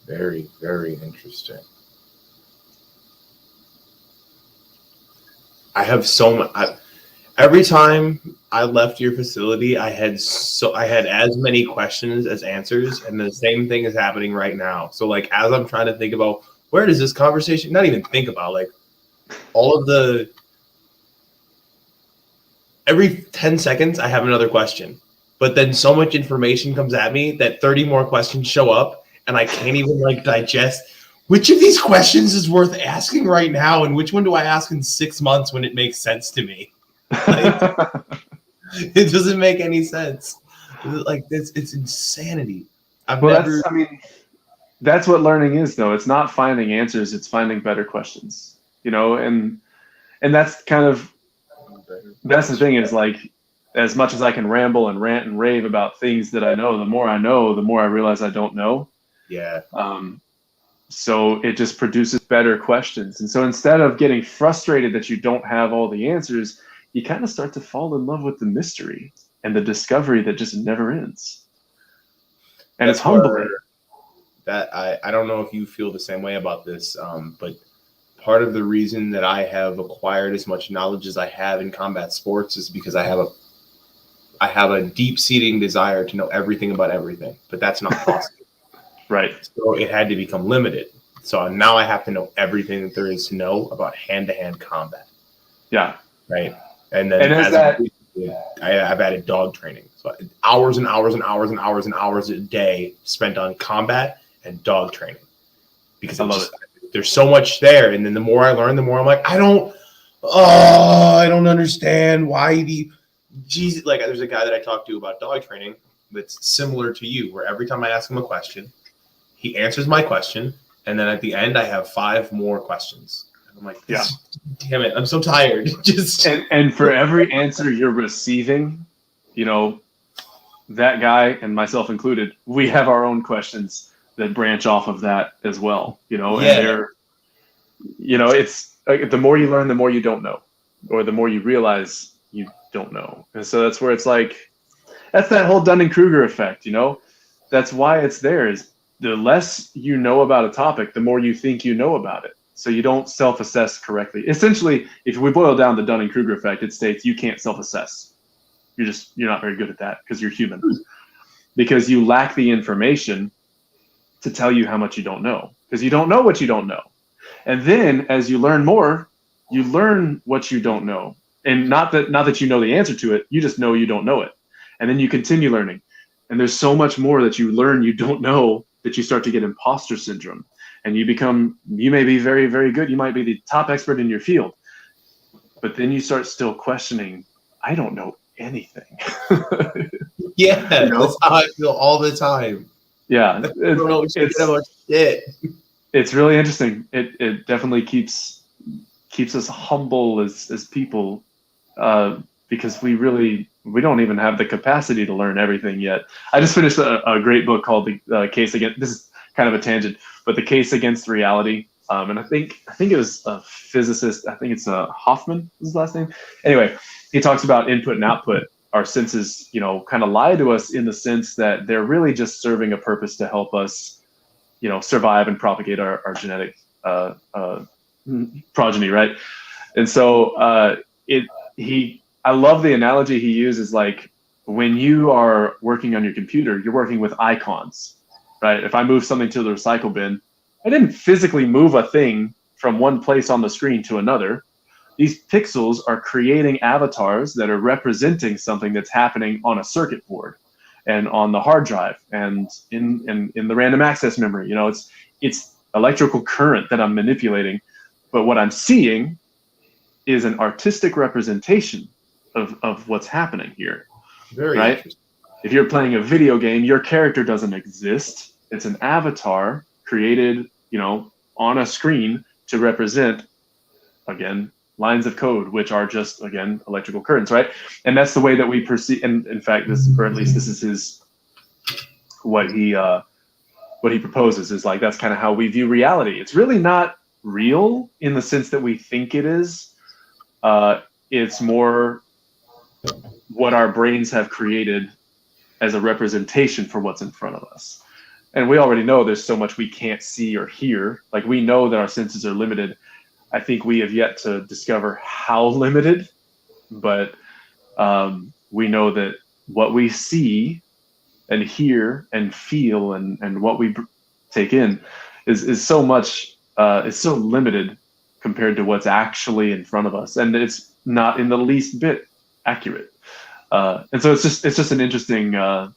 Very, very interesting. I have so much. Every time I left your facility, I had as many questions as answers, and the same thing is happening right now. So like, as I'm trying to think about where does this conversation, not even think about, like, all of the, every 10 seconds I have another question, but then so much information comes at me that 30 more questions show up, and I can't even like digest which of these questions is worth asking right now, and which one do I ask in 6 months when it makes sense to me. Like, it doesn't make any sense. Like, it's insanity. That's what learning is, though. It's not finding answers, it's finding better questions, and that's that's the thing, is like, as much as I can ramble and rant and rave about things that I know, the more I realize I don't know. Yeah. So it just produces better questions. And so instead of getting frustrated that you don't have all the answers, you kind of start to fall in love with the mystery and the discovery that just never ends. And it's humbling. That I don't know if you feel the same way about this, but part of the reason that I have acquired as much knowledge as I have in combat sports is because I have a deep-seating desire to know everything about everything, but that's not possible. Right. So it had to become limited. So now I have to know everything that there is to know about hand-to-hand combat. Yeah. Right. And then I've added dog training. So hours and hours and hours and hours and hours a day spent on combat and dog training. Because there's so much there. And then the more I learn, the more I'm like, I don't understand why Jesus. Like, there's a guy that I talked to about dog training that's similar to you, where every time I ask him a question, he answers my question, and then at the end I have 5 more questions. And I'm like, damn it, I'm so tired. And for every answer you're receiving, that guy and myself included, we have our own questions that branch off of that as well. And they're, it's like, the more you learn, the more you don't know, or the more you realize you don't know. And so that's where it's like, that's that whole Dunning-Kruger effect. That's why it's there, is the less you know about a topic, the more you think you know about it. So you don't self-assess correctly. Essentially, if we boil down the Dunning-Kruger effect, it states you can't self-assess. You're not very good at that because you're human. Because you lack the information to tell you how much you don't know. Because you don't know what you don't know. And then as you learn more, you learn what you don't know. And not that you know the answer to it, you just know you don't know it. And then you continue learning. And there's so much more that you learn you don't know, that you start to get imposter syndrome. And you may be very, very good. You might be the top expert in your field. But then you start still questioning, I don't know anything. Yeah, that's how I feel all the time. Yeah. I don't know shit. It's really interesting. It definitely keeps us humble as people, because we don't even have the capacity to learn everything yet. I just finished a great book called The Case Against, this is kind of a tangent, but The Case Against Reality. And I think it was a physicist, I think it's Hoffman is his last name. Anyway, he talks about input and output. Our senses, kind of lie to us in the sense that they're really just serving a purpose to help us, survive and propagate our genetic progeny, right? And so I love the analogy he uses. Like, when you are working on your computer, you're working with icons, right? If I move something to the recycle bin, I didn't physically move a thing from one place on the screen to another. These pixels are creating avatars that are representing something that's happening on a circuit board. and on the hard drive and in the random access memory. It's electrical current that I'm manipulating, but what I'm seeing is an artistic representation of what's happening here. Very right? interesting. If you're playing a video game, your character doesn't exist. It's an avatar created, on a screen to represent, again, lines of code, which are just, again, electrical currents, right? And that's the way that we perceive. And in fact, this is what he proposes, is like, that's kind of how we view reality. It's really not real in the sense that we think it is. It's more what our brains have created as a representation for what's in front of us. And we already know there's so much we can't see or hear. Like, we know that our senses are limited. I think we have yet to discover how limited, but we know that what we see and hear and feel and what we take in is so much, is so limited compared to what's actually in front of us. And it's not in the least bit accurate. And so it's just an interesting, I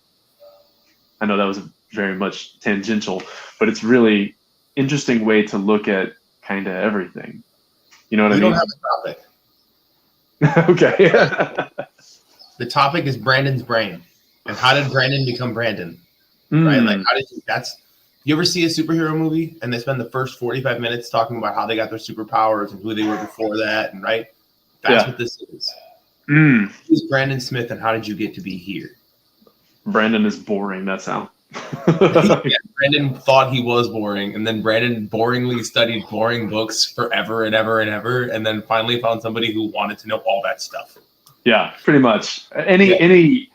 know that was very much tangential, but it's really interesting way to look at kind of everything. You know what I mean? We don't have a topic. Okay. The topic is Brandon's brain. And how did Brandon become Brandon? Right? Like, how did you ever see a superhero movie and they spend the first 45 minutes talking about how they got their superpowers and who they were before that? And right? That's what this is. Who's Brandon Smith and how did you get to be here? Brandon is boring. That's how. Brandon thought he was boring, and then Brandon boringly studied boring books forever and ever and ever, and then finally found somebody who wanted to know all that stuff. Yeah, pretty much. Any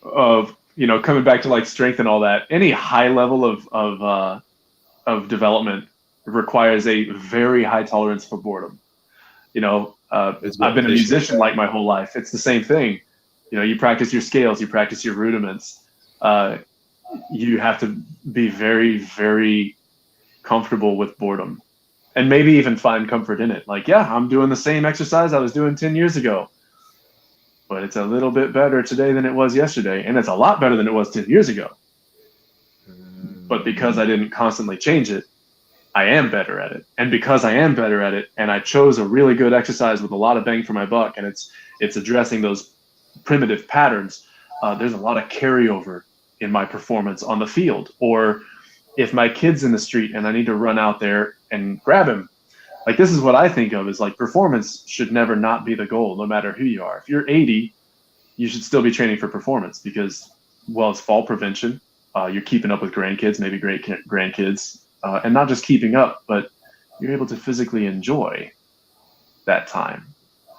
of coming back to like strength and all that. Any high level of development requires a very high tolerance for boredom. I've been a musician like my whole life. It's the same thing. You practice your scales, you practice your rudiments. You have to be very, very comfortable with boredom and maybe even find comfort in it. Like, yeah, I'm doing the same exercise I was doing 10 years ago, but it's a little bit better today than it was yesterday. And it's a lot better than it was 10 years ago. But because I didn't constantly change it, I am better at it. And because I am better at it, and I chose a really good exercise with a lot of bang for my buck, and it's addressing those primitive patterns, there's a lot of carryover in my performance on the field. Or if my kid's in the street and I need to run out there and grab him, like, this is what I think of as like, performance should never not be the goal, no matter who you are. If you're 80, you should still be training for performance because, well, it's fall prevention. You're keeping up with grandkids, maybe great grandkids, and not just keeping up, but you're able to physically enjoy that time.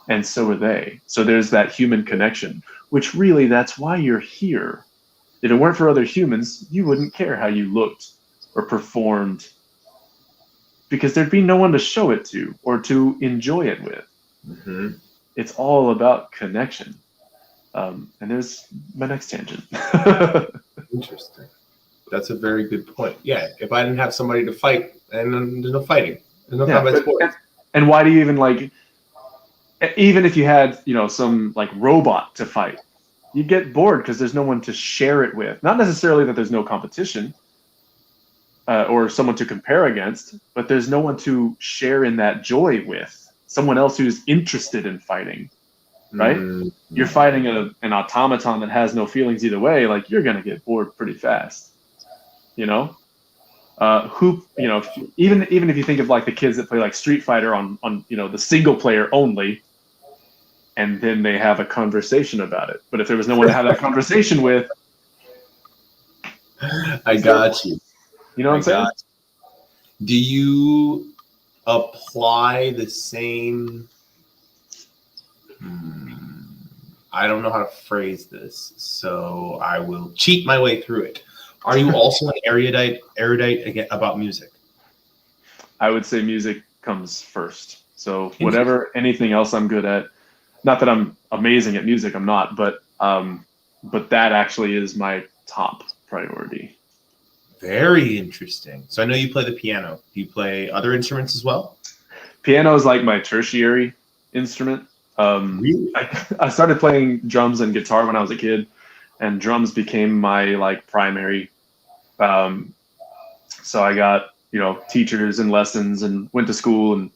And so are they. So there's that human connection, which really, that's why you're here. If it weren't for other humans, you wouldn't care how you looked or performed, because there'd be no one to show it to or to enjoy it with. Mm-hmm. It's all about connection. And there's my next tangent. Interesting. That's a very good point. Yeah, if I didn't have somebody to fight, and then there's no fighting. There's no combat sports. And why do you even if you had, some like robot to fight, you get bored because there's no one to share it with. Not necessarily that there's no competition or someone to compare against, but there's no one to share in that joy with. Someone else who's interested in fighting, right? Mm-hmm. You're fighting an automaton that has no feelings either way. Like, you're going to get bored pretty fast, even if you think of like the kids that play like Street Fighter on the single player only, and then they have a conversation about it. But if there was no one to have that conversation with, I got you. You know what I'm saying? Do you apply the same? I don't know how to phrase this, so I will cheat my way through it. Are you also an erudite again about music? I would say music comes first. So anything else I'm good at. Not that I'm amazing at music, I'm not, but that actually is my top priority. Very interesting. So I know you play the piano. Do you play other instruments as well? Piano is like my tertiary instrument. Really? I started playing drums and guitar when I was a kid. and drums became my like primary. So I got, teachers and lessons and went to school, and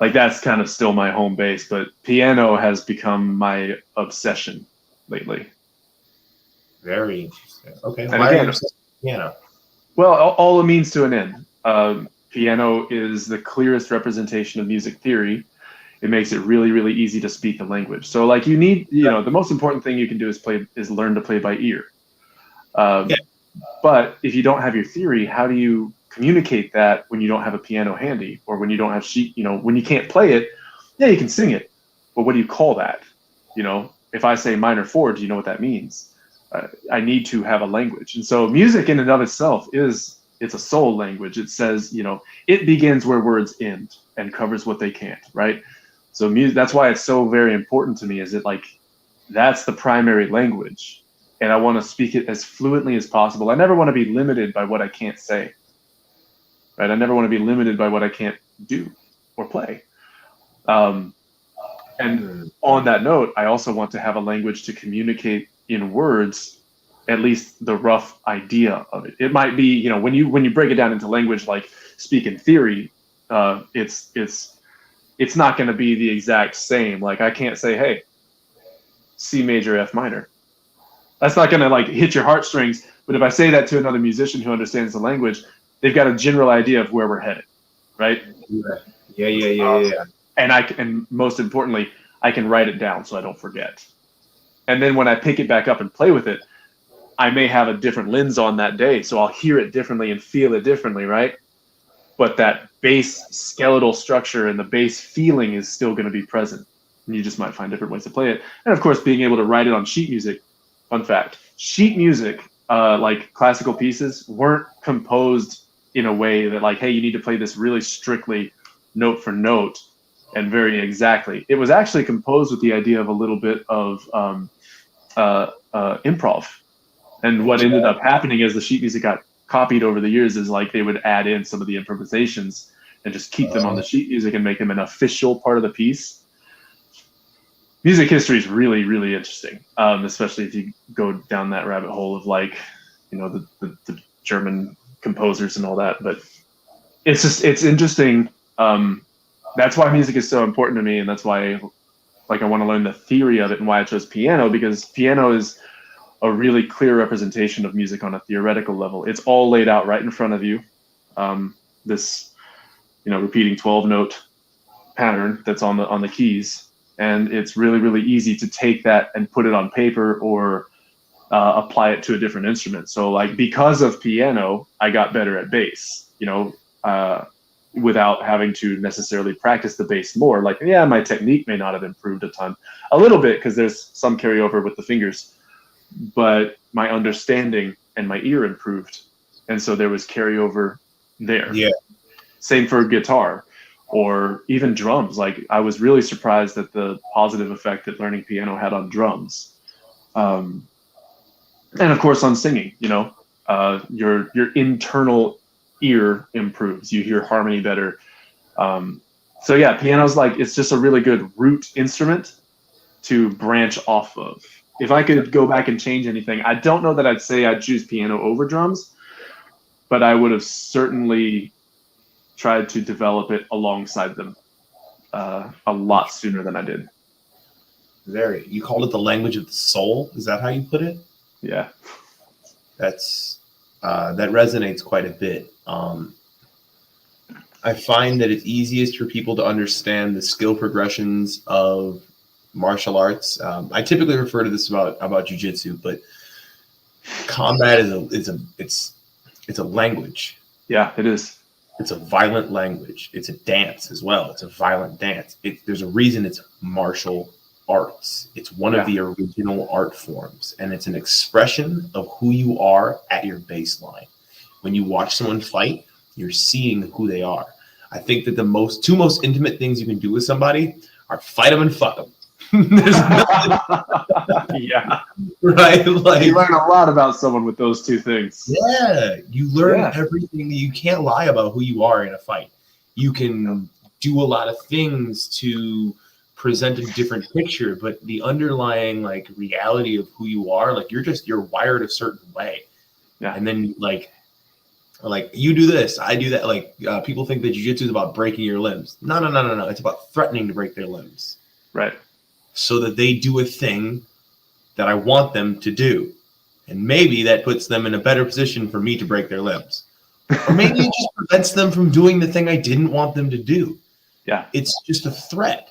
like that's kind of still my home base, but piano has become my obsession lately. Very interesting. Okay, And why are you again, obsessed with piano? well, all a means to an end. Piano is the clearest representation of music theory. It makes it really, really easy to speak the language. So like you need, the most important thing you can do is learn to play by ear. Yeah. But if you don't have your theory, how do you communicate that when you don't have a piano handy, or when you don't have sheet, when you can't play it? Yeah, you can sing it, but what do you call that? If I say minor 4, do you know what that means? I need to have a language. And so music in and of itself it's a soul language. It says, it begins where words end and covers what they can't, right? So music, that's why it's so very important to me, is it like, that's the primary language. And I want to speak it as fluently as possible. I never want to be limited by what I can't say, right? I never want to be limited by what I can't do or play. And on that note, I also want to have a language to communicate in words, at least the rough idea of it. It might be, when you break it down into language, like speak in theory, it's not going to be the exact same. Like I can't say, hey, C major, F minor. That's not going to like hit your heartstrings. But if I say that to another musician who understands the language, they've got a general idea of where we're headed, right? Yeah. And most importantly, I can write it down so I don't forget. And then when I pick it back up and play with it, I may have a different lens on that day, so I'll hear it differently and feel it differently, right? But that base skeletal structure and the base feeling is still going to be present. And you just might find different ways to play it. And of course, being able to write it on sheet music. Fun fact: sheet music, like classical pieces, weren't composed in a way that like, hey, you need to play this really strictly note for note and very exactly. It was actually composed with the idea of a little bit of improv. And what ended up happening as the sheet music got copied over the years is like they would add in some of the improvisations and just keep them on the sheet music and make them an official part of the piece. Music history is really, really interesting, especially if you go down that rabbit hole of like, the German composers and all that. But it's interesting. That's why music is so important to me, and that's why I want to learn the theory of it, and why I chose piano, because piano is a really clear representation of music on a theoretical level. It's all laid out right in front of you. This, repeating 12-note pattern that's on the keys, and it's really, really easy to take that and put it on paper or apply it to a different instrument. So, like, because of piano, I got better at bass. Without having to necessarily practice the bass more. Like, yeah, my technique may not have improved a little bit, because there's some carryover with the fingers, but my understanding and my ear improved, and so there was carryover there. Yeah. Same for guitar or even drums. Like, I was really surprised at the positive effect that learning piano had on drums, and of course on singing. Your internal ear improves. You hear harmony better. So yeah, piano's like, it's just a really good root instrument to branch off of. If I could go back and change anything, I don't know that I'd say I'd choose piano over drums, but I would have certainly tried to develop it alongside them a lot sooner than I did. You called it the language of the soul. Is that how you put it? Yeah. That resonates quite a bit. I find that it's easiest for people to understand the skill progressions of martial arts. I typically refer to this about jiu-jitsu, but combat is a language. Yeah, it is. It's a violent language. It's a dance as well. It's a violent dance. There's a reason it's martial arts. It's one of the original art forms, and it's an expression of who you are at your baseline. When you watch someone fight, you're seeing who they are. I think that the two most intimate things you can do with somebody are fight them and fuck them. There's yeah. Right? Like, you learn a lot about someone with those two things. Yeah. You learn everything. You can't lie about who you are in a fight. You can do a lot of things to present a different picture, but the underlying like reality of who you are, like you're wired a certain way. Yeah. And then like you do this, I do that. Like people think that jiu-jitsu is about breaking your limbs. No. It's about threatening to break their limbs. Right. So that they do a thing that I want them to do. And maybe that puts them in a better position for me to break their limbs. Or maybe it just prevents them from doing the thing I didn't want them to do. Yeah. It's just a threat.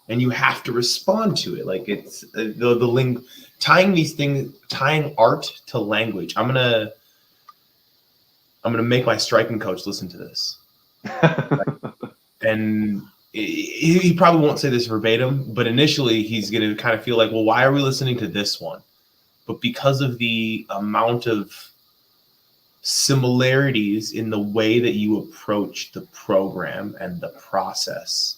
And you have to respond to it. Like it's tying these things, tying art to language. I'm gonna make my striking coach listen to this. And he probably won't say this verbatim, but initially he's going to kind of feel like, well, why are we listening to this one? But because of the amount of similarities in the way that you approach the program and the process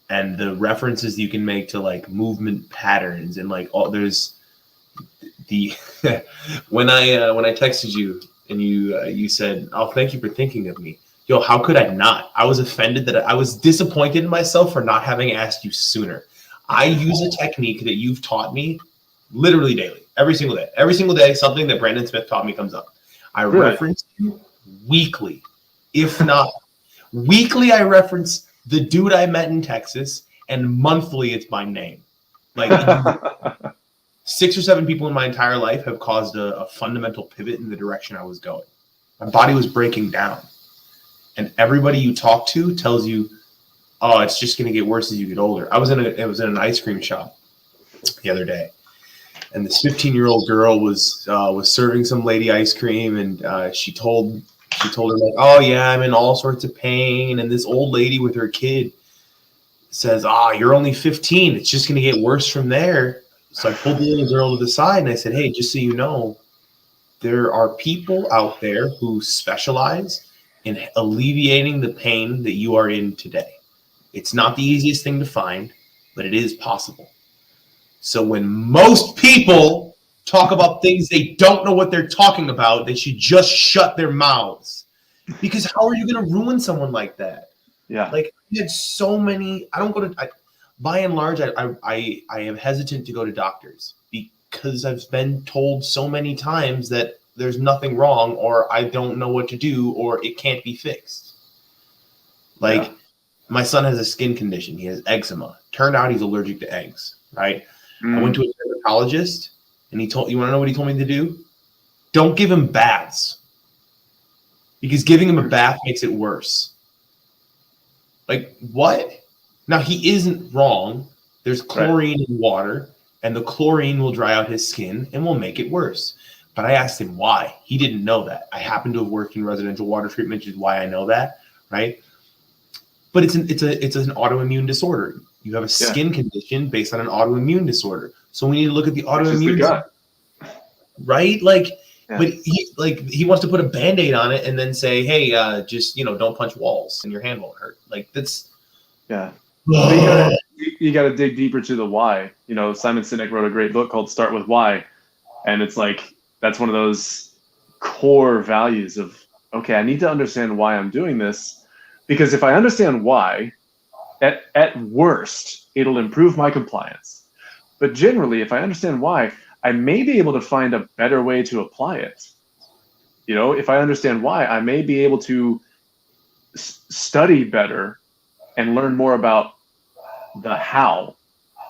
and the references you can make to like movement patterns and like all there's the when I texted you and you said, oh, thank you for thinking of me. Yo, how could I not? I was offended that I was disappointed in myself for not having asked you sooner. I use a technique that you've taught me literally daily, every single day. Every single day, something that Brandon Smith taught me comes up. I reference you weekly. If not weekly, I reference the dude I met in Texas, and monthly, it's my name. Like 6 or 7 people in my entire life have caused a fundamental pivot in the direction I was going. My body was breaking down. And everybody you talk to tells you, oh, it's just going to get worse as you get older. I was in an ice cream shop the other day, and this 15-year-old girl was serving some lady ice cream, and she told her like, oh yeah, I'm in all sorts of pain. And this old lady with her kid says, you're only 15. It's just going to get worse from there. So I pulled the little girl to the side and I said, hey, just so you know, there are people out there who specialize in alleviating the pain that you are in today. It's not the easiest thing to find, but it is possible. So when most people talk about things they don't know what they're talking about, they should just shut their mouths. Because how are you going to ruin someone like that? Yeah. Like I had so many. By and large, I am hesitant to go to doctors because I've been told so many times that there's nothing wrong, or I don't know what to do, or it can't be fixed. Like my son has a skin condition. He has eczema. Turned out he's allergic to eggs, right? I went to a dermatologist and you want to know what he told me to do? Don't give him baths, because giving him a bath makes it worse. Like what? Now he isn't wrong. There's chlorine in water, and the chlorine will dry out his skin and will make it worse. But I asked him why. He didn't know that. I happen to have worked in residential water treatment, which is why I know that, right? But it's an autoimmune disorder. You have a skin condition based on an autoimmune disorder. So we need to look at the autoimmune gut, right? Like, but he wants to put a Band-Aid on it and then say, hey, just don't punch walls and your hand won't hurt. Like that's you got to dig deeper to the why. Simon Sinek wrote a great book called Start With Why, and it's like that's one of those core values of, okay, I need to understand why I'm doing this, because if I understand why, at worst, it'll improve my compliance. But generally, if I understand why, I may be able to find a better way to apply it. If I understand why, I may be able to study better and learn more about the how.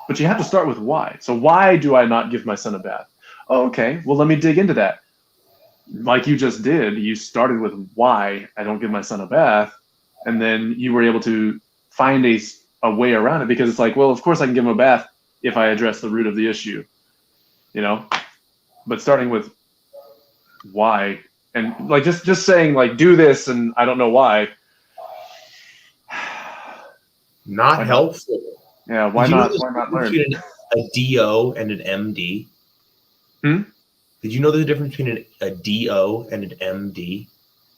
But you have to start with why. So why do I not give my son a bath? Oh, okay, well, let me dig into that. Like you just did, you started with why I don't give my son a bath, and then you were able to find a way around it, because it's like, well, of course I can give him a bath if I address the root of the issue, but starting with why, and like just saying like do this and I don't know why, not helpful. Yeah, why not learn? A DO and an MD. Did you know there's a difference between a DO and an MD?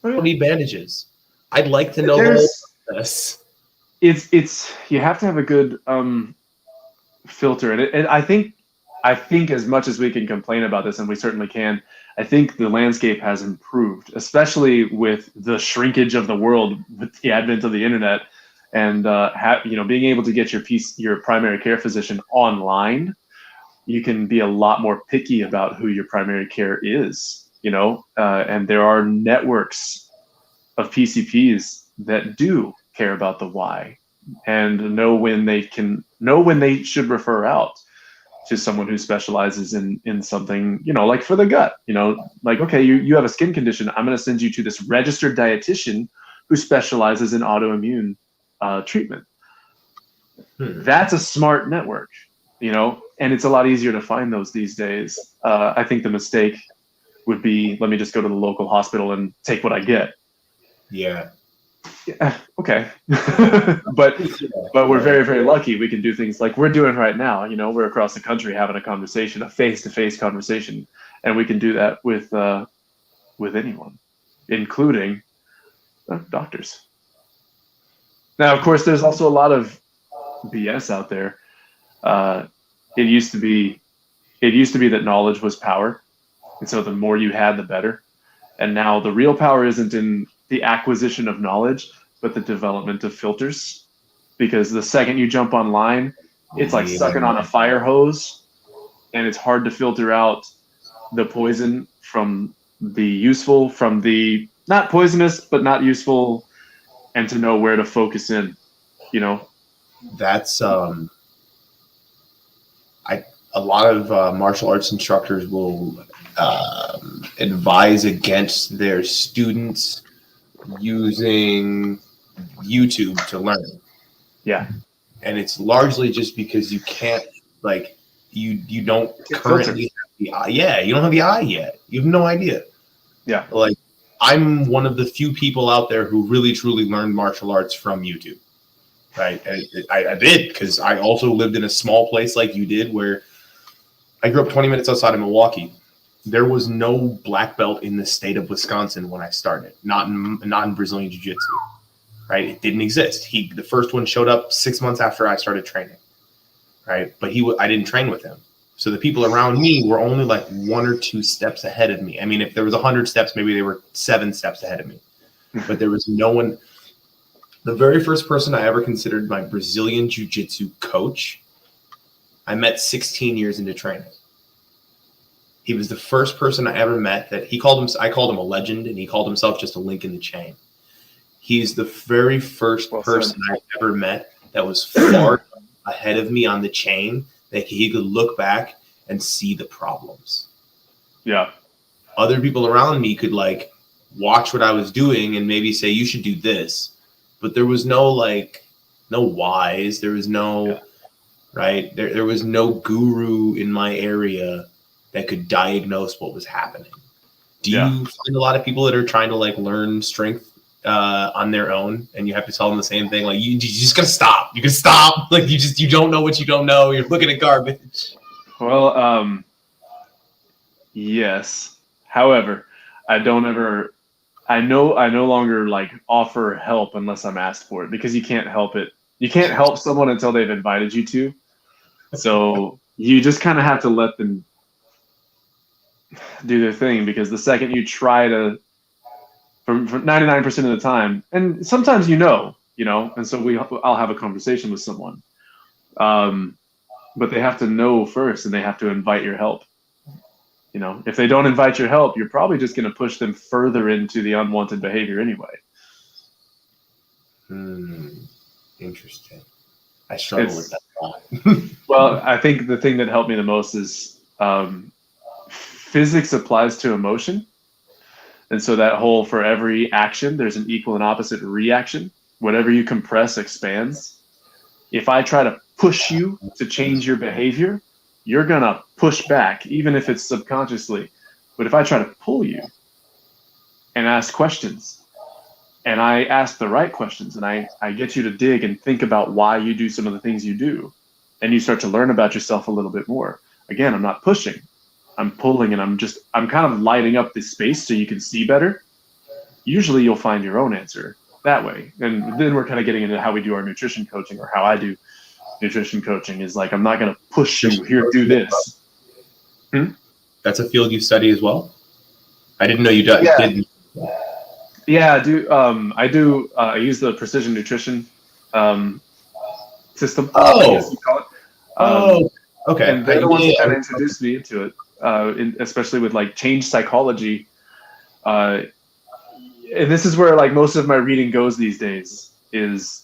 I don't need bandages. I'd like to know the whole process. It's you have to have a good filter, and I think as much as we can complain about this, and we certainly can, I think the landscape has improved, especially with the shrinkage of the world with the advent of the internet. and being able to get your primary care physician online, you can be a lot more picky about who your primary care is. And there are networks of PCPs that do care about the why and know when they should refer out to someone who specializes in something, like for the gut, like, okay, you have a skin condition. I'm going to send you to this registered dietitian who specializes in autoimmune treatment. That's a smart network, and it's a lot easier to find those these days. I think the mistake would be, let me just go to the local hospital and take what I get. Yeah. Okay. but we're very, very lucky. We can do things like we're doing right now. We're across the country having a conversation, a face-to-face conversation, and we can do that with anyone, including doctors. Now, of course, there's also a lot of BS out there. It used to be that knowledge was power, and so the more you had, the better. And now the real power isn't in the acquisition of knowledge, but the development of filters. Because the second you jump online, it's like sucking on a fire hose, and it's hard to filter out the poison from the useful, from the not poisonous, but not useful, and to know where to focus in, That's a lot of martial arts instructors will advise against their students using YouTube to learn. Yeah. And it's largely just because you can't, like, you don't currently have the eye. Yeah, you don't have the eye yet. You have no idea. Yeah. Like, I'm one of the few people out there who really truly learned martial arts from YouTube. Right. And I did, because I also lived in a small place like you did, where I grew up 20 minutes outside of Milwaukee. There was no black belt in the state of Wisconsin when I started, not in Brazilian Jiu-Jitsu, right? It didn't exist. The first one showed up 6 months after I started training, right? But I didn't train with him. So the people around me were only like 1 or 2 steps ahead of me. I mean, if there was 100 steps, maybe they were 7 steps ahead of me. But there was no one. The very first person I ever considered my Brazilian Jiu-Jitsu coach, I met 16 years into training. He was the first person I ever met that I called him a legend, and he called himself just a link in the chain. He's the very first person I ever met that was far ahead of me on the chain, that he could look back and see the problems. Yeah. Other people around me could like watch what I was doing and maybe say, you should do this. But there was no whys. There was no, right? There was no guru in my area that could diagnose what was happening. Do you find a lot of people that are trying to like learn strength on their own, and you have to tell them the same thing? Like, you just gotta stop. You can stop. Like, you don't know what you don't know. You're looking at garbage. Well, yes. However, I no longer like offer help unless I'm asked for it, because you can't help it. You can't help someone until they've invited you to. So you just kind of have to let them do their thing, because the second you try to, for 99% of the time, and sometimes and so I'll have a conversation with someone, but they have to know first, and they have to invite your help. If they don't invite your help, you're probably just going to push them further into the unwanted behavior anyway. Interesting. I struggle with that thought. Well, I think the thing that helped me the most is physics applies to emotion. And so that whole, for every action, there's an equal and opposite reaction. Whatever you compress expands. If I try to push you to change your behavior, you're going to push back, even if it's subconsciously. But if I try to pull you and ask questions, and I ask the right questions, and I get you to dig and think about why you do some of the things you do, and you start to learn about yourself a little bit more. Again, I'm not pushing. I'm pulling, and I'm kind of lighting up this space so you can see better. Usually you'll find your own answer that way. And then we're kind of getting into how we do our nutrition coaching, or how I do nutrition coaching, is like, I'm not going to push you here, do this. That's a field you study as well? I didn't know you did. Yeah, I do. I use the precision nutrition system, I Oh, guess you call it. oh, okay. And they're the ones Yeah, that kind of introduced me into it, especially with like change psychology. Uh, and this is where like most of my reading goes these days is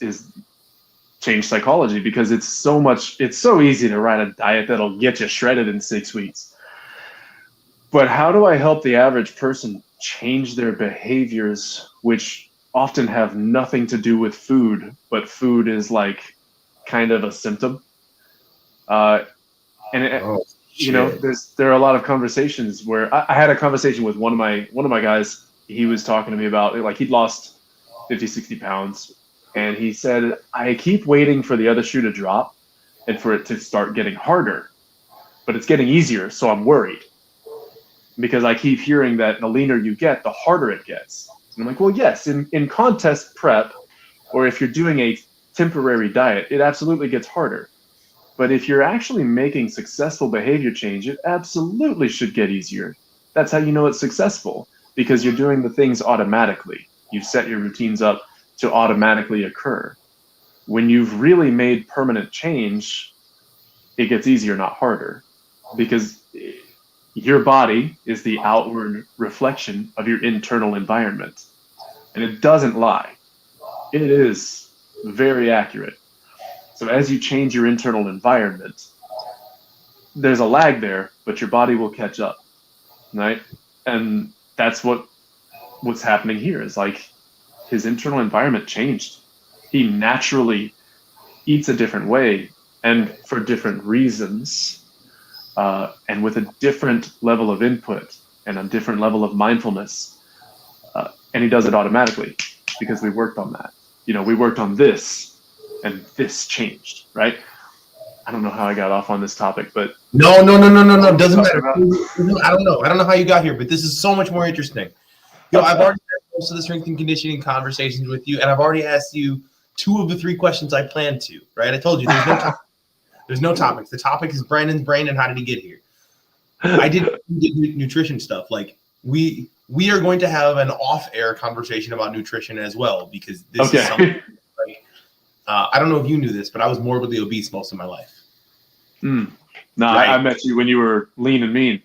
change psychology, because it's so easy to write a diet that'll get you shredded in 6 weeks. But how do I help the average person change their behaviors, which often have nothing to do with food, but food is like kind of a symptom? And oh, shit. there are a lot of conversations where I had a conversation with one of my guys. He was talking to me about like he'd lost 50, 60 pounds, and he said, I keep waiting for the other shoe to drop and for it to start getting harder, but it's getting easier, so I'm worried because I keep hearing that the leaner you get, the harder it gets. And I'm like, well, yes, in contest prep, or if you're doing a temporary diet, it absolutely gets harder. But if you're actually making successful behavior change, it absolutely should get easier. That's how you know it's successful, because you're doing the things automatically. You've set your routines up to automatically occur. When you've really made permanent change, it gets easier, not harder, because your body is the outward reflection of your internal environment. And it doesn't lie. It is very accurate. So as you change your internal environment, there's a lag there, but your body will catch up, right? And that's what's happening here is like his internal environment changed. He naturally eats a different way and for different reasons, and with a different level of input and a different level of mindfulness. And he does it automatically because we worked on that. We worked on this and this changed, right? I don't know how I got off on this topic, but No. Doesn't matter. I don't know. I don't know how you got here, but this is so much more interesting. I've already had most of the strength and conditioning conversations with you, and I've already asked you 2 of the 3 questions I planned to. Right? I told you there's no topic. There's no topics. The topic is Brandon's brain and how did he get here. I did nutrition stuff. Like we are going to have an off-air conversation about nutrition as well, because this is something. I don't know if you knew this, but I was morbidly obese most of my life. No, right? I met you when you were lean and mean.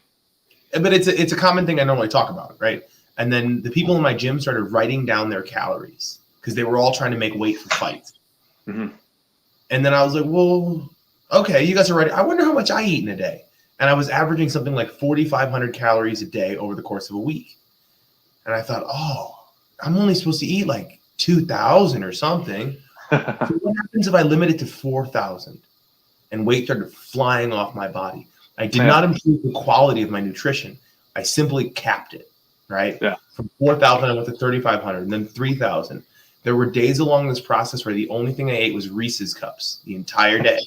But it's a common thing I normally talk about, right? And then the people in my gym started writing down their calories because they were all trying to make weight for fights. Mm-hmm. And then I was like, well, okay, you guys are ready. I wonder how much I eat in a day. And I was averaging something like 4,500 calories a day over the course of a week. And I thought, oh, I'm only supposed to eat like 2,000 or something. So what happens if I limit it to 4,000 and weight started flying off my body? I did not improve the quality of my nutrition. I simply capped it, right? Yeah. From 4,000, I went to 3,500 and then 3,000. There were days along this process where the only thing I ate was Reese's Cups the entire day.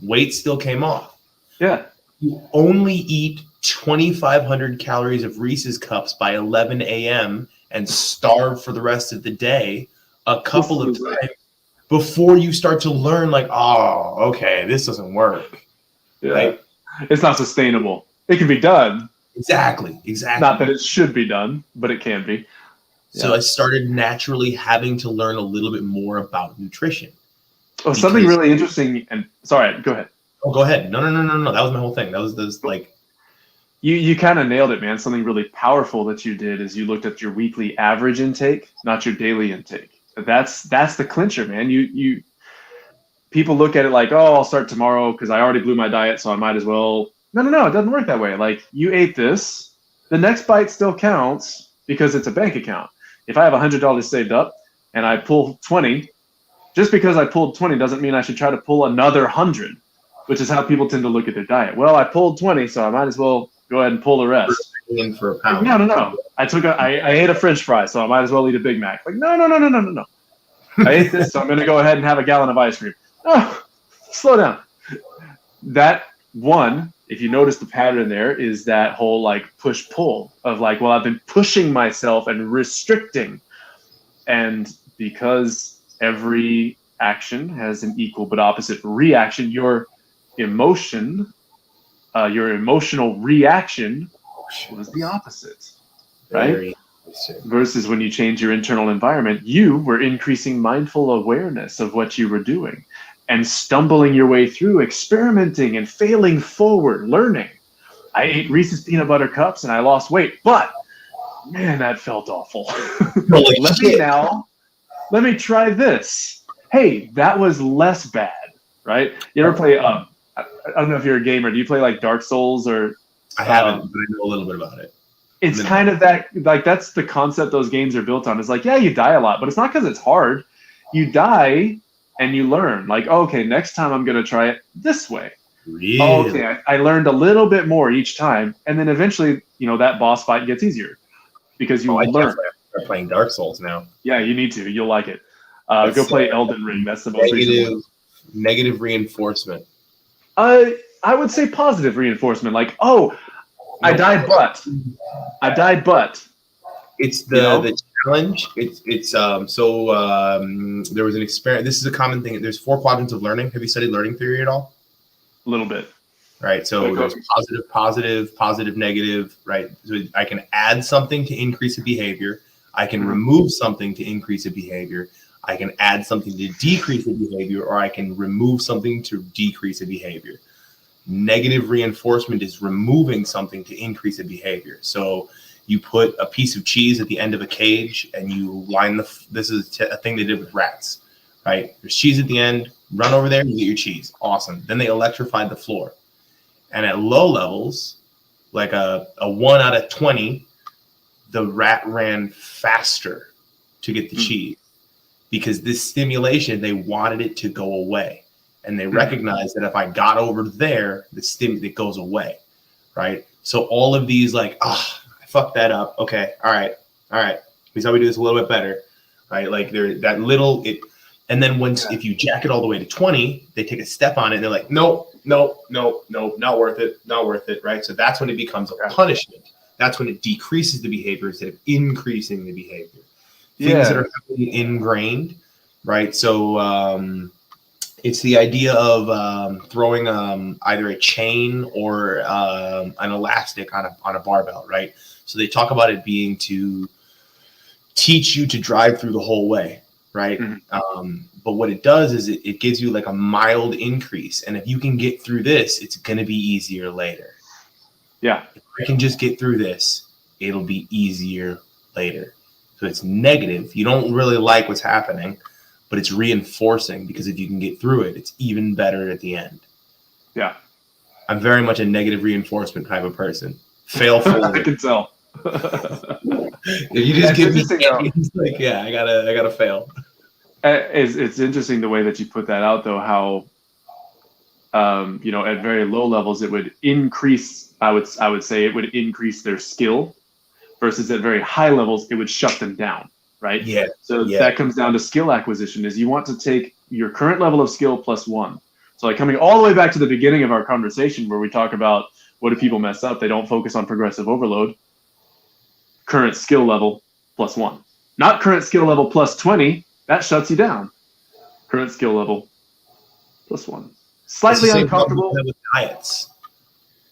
Weight still came off. Yeah. You only eat 2,500 calories of Reese's Cups by 11 a.m. and starve for the rest of the day a couple of times before you start to learn, like, oh, okay, this doesn't work. Yeah. Right? It's not sustainable. It can be done. Exactly. Not that it should be done, but it can be. So I started naturally having to learn a little bit more about nutrition. Oh, something really interesting. And sorry, go ahead. Oh, go ahead. No. That was my whole thing. That was like. You kind of nailed it, man. Something really powerful that you did is you looked at your weekly average intake, not your daily intake. That's the clincher, man. You people look at it like, oh, I'll start tomorrow because I already blew my diet, so I might as well. No, it doesn't work that way. Like, you ate this, the next bite still counts because it's a bank account. If I have $100 saved up and I pull 20, just because I pulled 20 doesn't mean I should try to pull another 100, which is how people tend to look at their diet. Well, I pulled 20, so I might as well go ahead and pull the rest. In for a pound. No. I ate a French fry, so I might as well eat a Big Mac. Like, no. I ate this, so I'm going to go ahead and have a gallon of ice cream. Oh, slow down. That one, if you notice the pattern there, is that whole like push-pull of like, well, I've been pushing myself and restricting. And because every action has an equal but opposite reaction, your emotional reaction was the opposite, right? Versus when you change your internal environment, you were increasing mindful awareness of what you were doing and stumbling your way through, experimenting and failing forward, learning. I ate Reese's peanut butter cups and I lost weight, but man, that felt awful. Let me try this. Hey, that was less bad, right? You ever play, I don't know if you're a gamer. Do you play like Dark Souls or? I haven't, but I know a little bit about it. It's kind of that, like, that's the concept those games are built on. It's like, yeah, you die a lot, but it's not because it's hard. You die and you learn. Like, oh, okay, next time I'm going to try it this way. Really? Oh, okay, I learned a little bit more each time. And then eventually, that boss fight gets easier because you learn. I start playing Dark Souls now. Yeah, you need to. You'll like it. Go play Elden Ring. That's the most recent one. Negative reinforcement. I would say positive reinforcement. Like, I died, but it's the challenge. It's there was an experiment. This is a common thing. There's 4 quadrants of learning. Have you studied learning theory at all? A little bit. Right. So there's positive, negative. Right. So I can add something to increase a behavior. I can remove something to increase a behavior. I can add something to decrease a behavior, or I can remove something to decrease a behavior. Negative reinforcement is removing something to increase a behavior. So you put a piece of cheese at the end of a cage and you line this is a thing they did with rats, right? There's cheese at the end, run over there, you get your cheese. Awesome. Then they electrified the floor. And at low levels, like a 1 out of 20, the rat ran faster to get the cheese because this stimulation, they wanted it to go away. And they recognize that if I got over there, it goes away, right? So all of these I fucked that up. Okay, all right. Here's how we do this a little bit better, right? Like that little it, and then if you jack it all the way to 20, they take a step on it and they're like, nope, not worth it, right? So that's when it becomes a punishment. That's when it decreases the behavior instead of increasing the behavior. Things that are heavily ingrained, right? So it's the idea of throwing either a chain or an elastic on a barbell, right? So they talk about it being to teach you to drive through the whole way, right? But what it does is it gives you like a mild increase. And if you can get through this, it's going to be easier later. Yeah. If I can just get through this, it'll be easier later. So it's negative. You don't really like what's happening, but it's reinforcing because if you can get through it, it's even better at the end. Yeah. I'm very much a negative reinforcement type of person. Fail forward. I can tell. If you just give me like, yeah, I gotta fail. It's interesting the way that you put that out, though. How, at very low levels, it would increase. I would say it would increase their skill, versus at very high levels, it would shut them down. Right. Yeah. So that comes down to skill acquisition. Is you want to take your current level of skill plus 1. So like coming all the way back to the beginning of our conversation where we talk about what do people mess up? They don't focus on progressive overload. Current skill level plus 1. Not current skill level plus 20. That shuts you down. Current skill level plus 1. Slightly uncomfortable. With diets.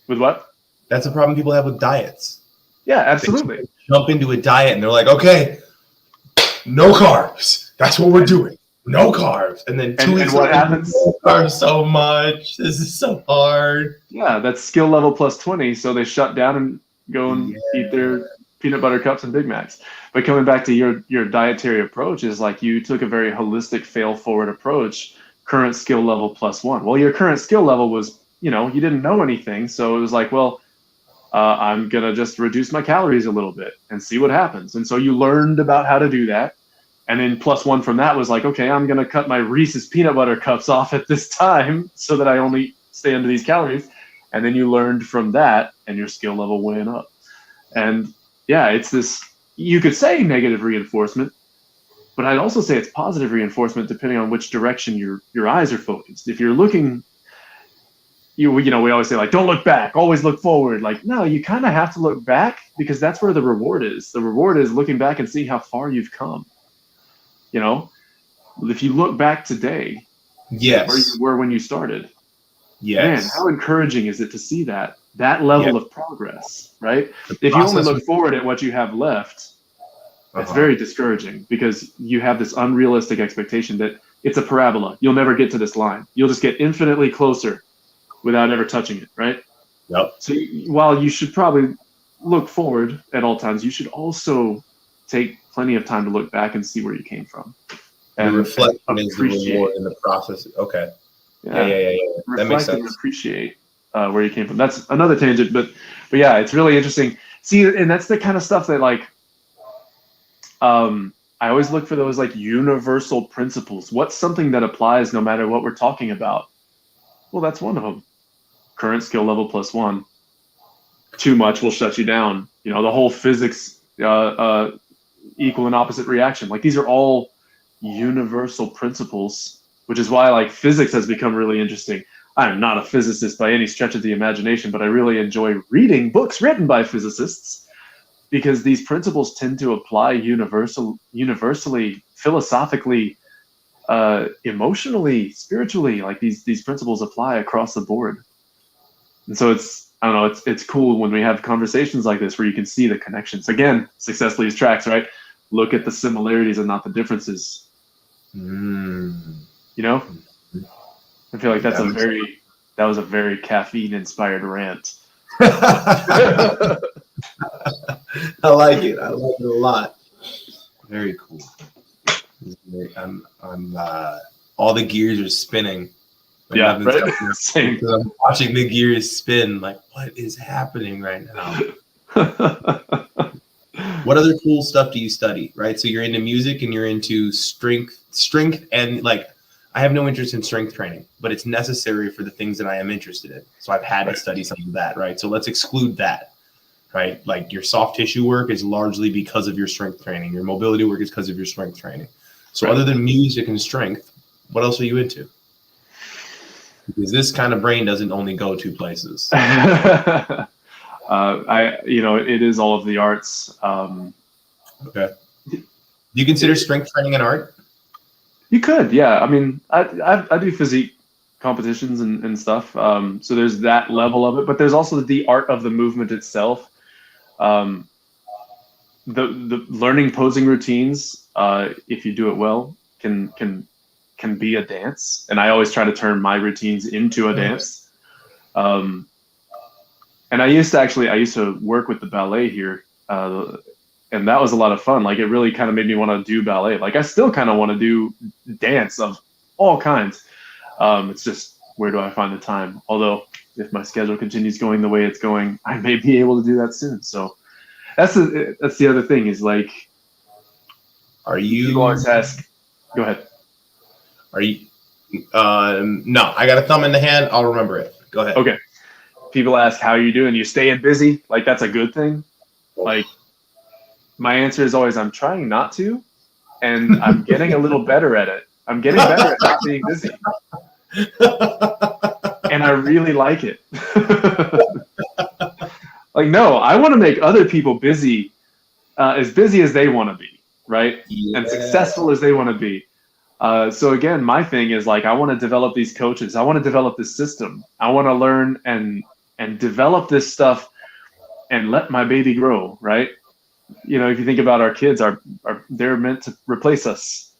With what? That's a problem people have with diets. Yeah, absolutely. They jump into a diet and they're like, okay, no carbs. That's what we're doing. No carbs. And then 2 weeks what happens? No carbs so much. This is so hard. Yeah, that's skill level plus 20. So they shut down and go and eat their peanut butter cups and Big Macs. But coming back to your dietary approach is like you took a very holistic fail forward approach, current skill level plus 1. Well, your current skill level was, you didn't know anything. So it was like, well, I'm going to just reduce my calories a little bit and see what happens. And so you learned about how to do that. And then plus 1 from that was like, okay, I'm going to cut my Reese's peanut butter cups off at this time so that I only stay under these calories. And then you learned from that and your skill level went up. And yeah, it's this, you could say negative reinforcement, but I'd also say it's positive reinforcement depending on which direction your eyes are focused. If you're looking, we always say like, don't look back, always look forward. Like, no, you kind of have to look back because that's where the reward is. The reward is looking back and seeing how far you've come. If you look back today, where you were when you started, man, how encouraging is it to see that level of progress, right? If you only look forward at what you have left, It's very discouraging because you have this unrealistic expectation that it's a parabola. You'll never get to this line. You'll just get infinitely closer without ever touching it, right? Yep. So while you should probably look forward at all times, you should also take plenty of time to look back and see where you came from. And reflect is the reward in the process. Okay. Yeah. That makes sense. And appreciate where you came from. That's another tangent, but yeah, it's really interesting. See, and that's the kind of stuff that like, I always look for those like universal principles. What's something that applies no matter what we're talking about? Well, that's one of them. Current skill level +1. Too much will shut you down. You know, the whole physics equal and opposite reaction. Like these are all universal principles, which is why like physics has become really interesting. I'm not a physicist by any stretch of the imagination, but I really enjoy reading books written by physicists because these principles tend to apply universally, philosophically, emotionally, spiritually. Like these principles apply across the board. And so I don't know, it's cool when we have conversations like this where you can see the connections. Again, success leaves tracks, right? Look at the similarities and not the differences. You know? I feel like that was a very caffeine-inspired rant. I like it. I like it a lot. Very cool. I'm all the gears are spinning. Like yeah, right. Same. I'm watching the gears spin. Like, what is happening right now? What other cool stuff do you study? Right. So you're into music and you're into strength, and like I have no interest in strength training, but it's necessary for the things that I am interested in. So I've had to study some of that. Right. So let's exclude that. Right. Like your soft tissue work is largely because of your strength training. Your mobility work is because of your strength training. So other than music and strength, what else are you into? Because this kind of brain doesn't only go two places. It is all of the arts. Okay. Do you consider strength training an art? You could, yeah. I mean, I do physique competitions and stuff. So there's that level of it, but there's also the art of the movement itself. The learning posing routines, if you do it well, can be a dance, and I always try to turn my routines into a dance. And I used to work with the ballet here, and that was a lot of fun. Like it really kind of made me want to do ballet. Like I still kind of want to do dance of all kinds. It's just where do I find the time? Although if my schedule continues going the way it's going, I may be able to do that soon. So that's the other thing is like, people always ask, go ahead. Are you? No, I got a thumb in the hand. I'll remember it. Go ahead. Okay. People ask, how are you doing? You staying busy? Like, that's a good thing. Like, my answer is always, I'm trying not to, and I'm getting a little better at it. I'm getting better at not being busy. And I really like it. Like, no, I want to make other people busy as they want to be, right? Yeah. And successful as they want to be. So again, my thing is like, I want to develop these coaches. I want to develop this system. I want to learn and develop this stuff and let my baby grow, right? You know, if you think about our kids, they're meant to replace us.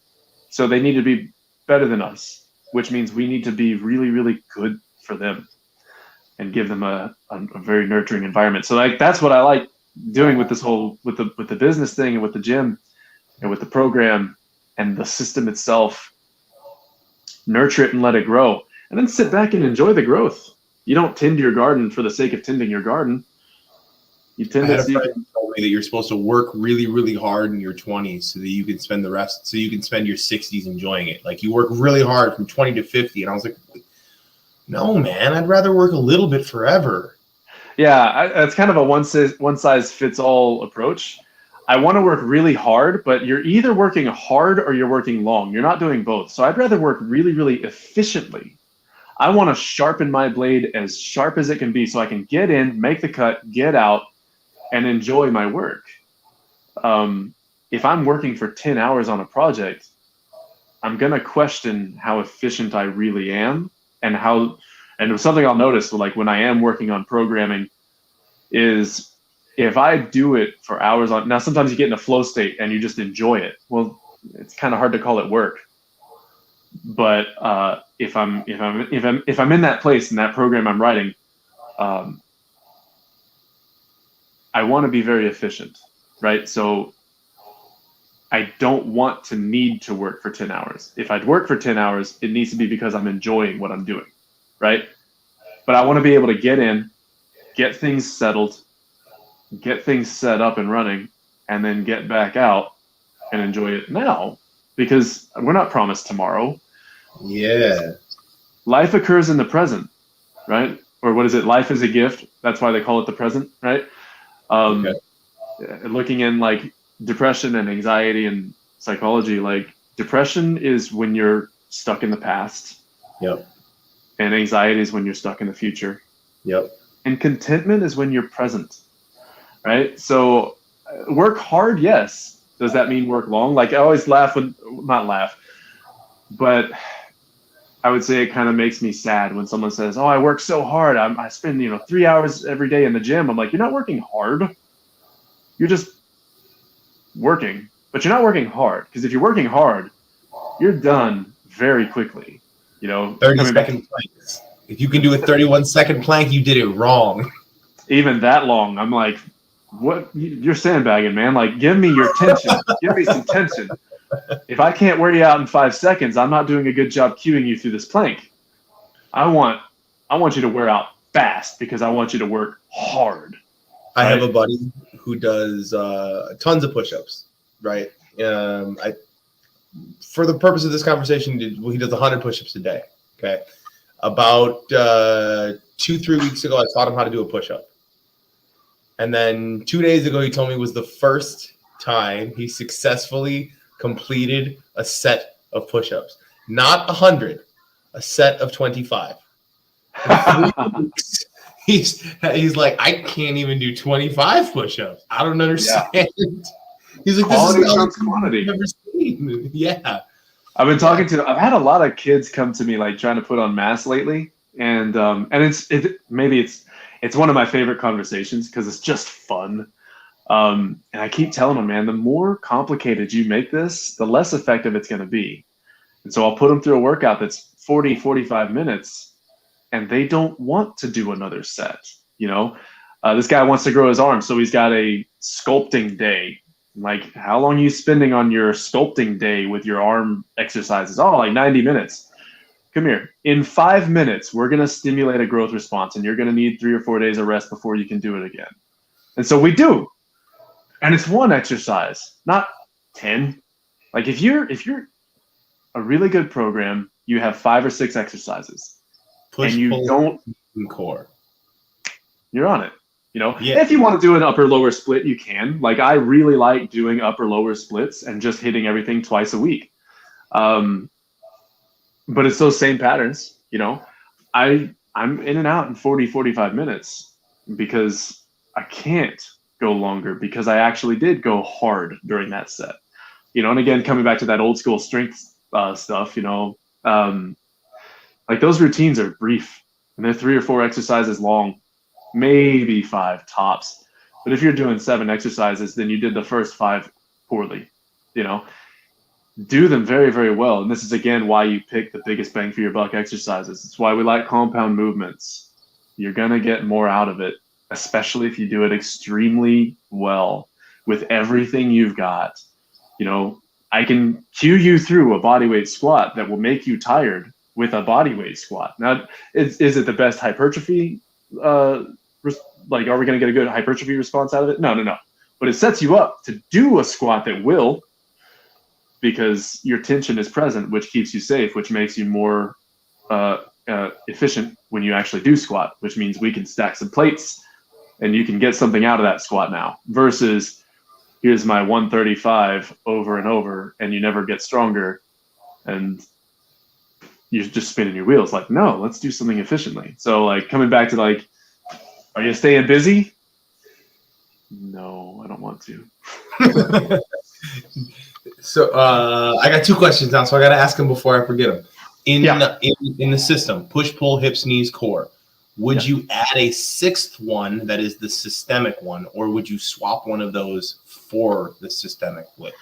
So they need to be better than us, which means we need to be really, really good for them and give them a very nurturing environment. So like, that's what I like doing with this whole, with the business thing and with the gym and with the program and the system itself. Nurture it and let it grow, and then sit back and enjoy the growth. You don't tend your garden for the sake of tending your garden. You tend to see. Told me that you're supposed to work really, really hard in your 20s so that you can spend your 60s enjoying it. Like you work really hard from 20 to 50, and I was like, no, man, I'd rather work a little bit forever. Yeah, it's kind of a one size fits all approach. I want to work really hard, but you're either working hard or you're working long. You're not doing both. So I'd rather work really, really efficiently. I want to sharpen my blade as sharp as it can be so I can get in, make the cut, get out, and enjoy my work. If I'm working for 10 hours on a project, I'm going to question how efficient I really am and something I'll notice like when I am working on programming is if I do it for hours on, now sometimes you get in a flow state and you just enjoy it. Well, it's kind of hard to call it work. But if I'm in that place in that program I'm writing, I want to be very efficient, right? So I don't want to need to work for 10 hours. If I'd work for 10 hours, it needs to be because I'm enjoying what I'm doing, right? But I want to be able to get in, get things settled, get things set up and running, and then get back out and enjoy it now, because we're not promised tomorrow. Yeah. Life occurs in the present, right? Or what is it? Life is a gift. That's why they call it the present, right? Okay. Looking in like depression and anxiety and psychology, like depression is when you're stuck in the past. Yep. And anxiety is when you're stuck in the future. Yep. And contentment is when you're present, right? So work hard, yes. Does that mean work long? Like I always laugh when, not laugh, but I would say it kind of makes me sad when someone says, "Oh, I work so hard. I spend 3 hours every day in the gym." I'm like, you're not working hard. You're just working, but you're not working hard, because if you're working hard, you're done very quickly. 30-second planks. If you can do a 31-second plank, you did it wrong. Even that long, I'm like, what? You're sandbagging, man. Like, give me your tension. Give me some tension. If I can't wear you out in 5 seconds, I'm not doing a good job cueing you through this plank. I want you to wear out fast, because I want you to work hard. I have a buddy who does tons of push-ups, right? For the purpose of this conversation, he does 100 push-ups a day. Okay. About 2-3 weeks ago, I taught him how to do a push-up. And then 2 days ago, he told me was the first time he successfully completed a set of push-ups. Not 100, a set of 25. He's like, I can't even do 25 push-ups. I don't understand. Yeah. He's like, quality comes quantity. I've never seen. Yeah. I've had a lot of kids come to me like trying to put on mass lately. And it's one of my favorite conversations, because it's just fun. And I keep telling them, man, the more complicated you make this, the less effective it's going to be. And so I'll put them through a workout that's 40, 45 minutes, and they don't want to do another set. This guy wants to grow his arm, so he's got a sculpting day. Like, how long are you spending on your sculpting day with your arm exercises? Oh, like 90 minutes. Come here. In 5 minutes, we're going to stimulate a growth response, and you're going to need 3 or 4 days of rest before you can do it again. And so we do. And it's one exercise, not 10. Like if you're a really good program, you have 5 or 6 exercises. Push, and you pull, don't core. You're on it. Yeah. If you want to do an upper lower split, you can. Like I really like doing upper lower splits and just hitting everything twice a week. But it's those same patterns, I'm in and out in 40, 45 minutes because I can't go longer, because I actually did go hard during that set. And again, coming back to that old school strength stuff, like those routines are brief and they're 3 or 4 exercises long, maybe 5 tops. But if you're doing 7 exercises, then you did the first 5 poorly. Do them very, very well. And this is, again, why you pick the biggest bang for your buck exercises. It's why we like compound movements. You're going to get more out of it, especially if you do it extremely well with everything you've got. I can cue you through a bodyweight squat that will make you tired with a bodyweight squat. Now, is it the best hypertrophy? Are we going to get a good hypertrophy response out of it? No. But it sets you up to do a squat that will, because your tension is present, which keeps you safe, which makes you more efficient when you actually do squat, which means we can stack some plates and you can get something out of that squat now, versus here's my 135 over and over, and you never get stronger and you're just spinning your wheels. Like, no, let's do something efficiently. So like coming back to like, are you staying busy? No, I don't want to. So I got 2 questions now, so I got to ask them before I forget them. In the system, push, pull, hips, knees, core. Would you add a sixth one that is the systemic one, or would you swap one of those for the systemic lift?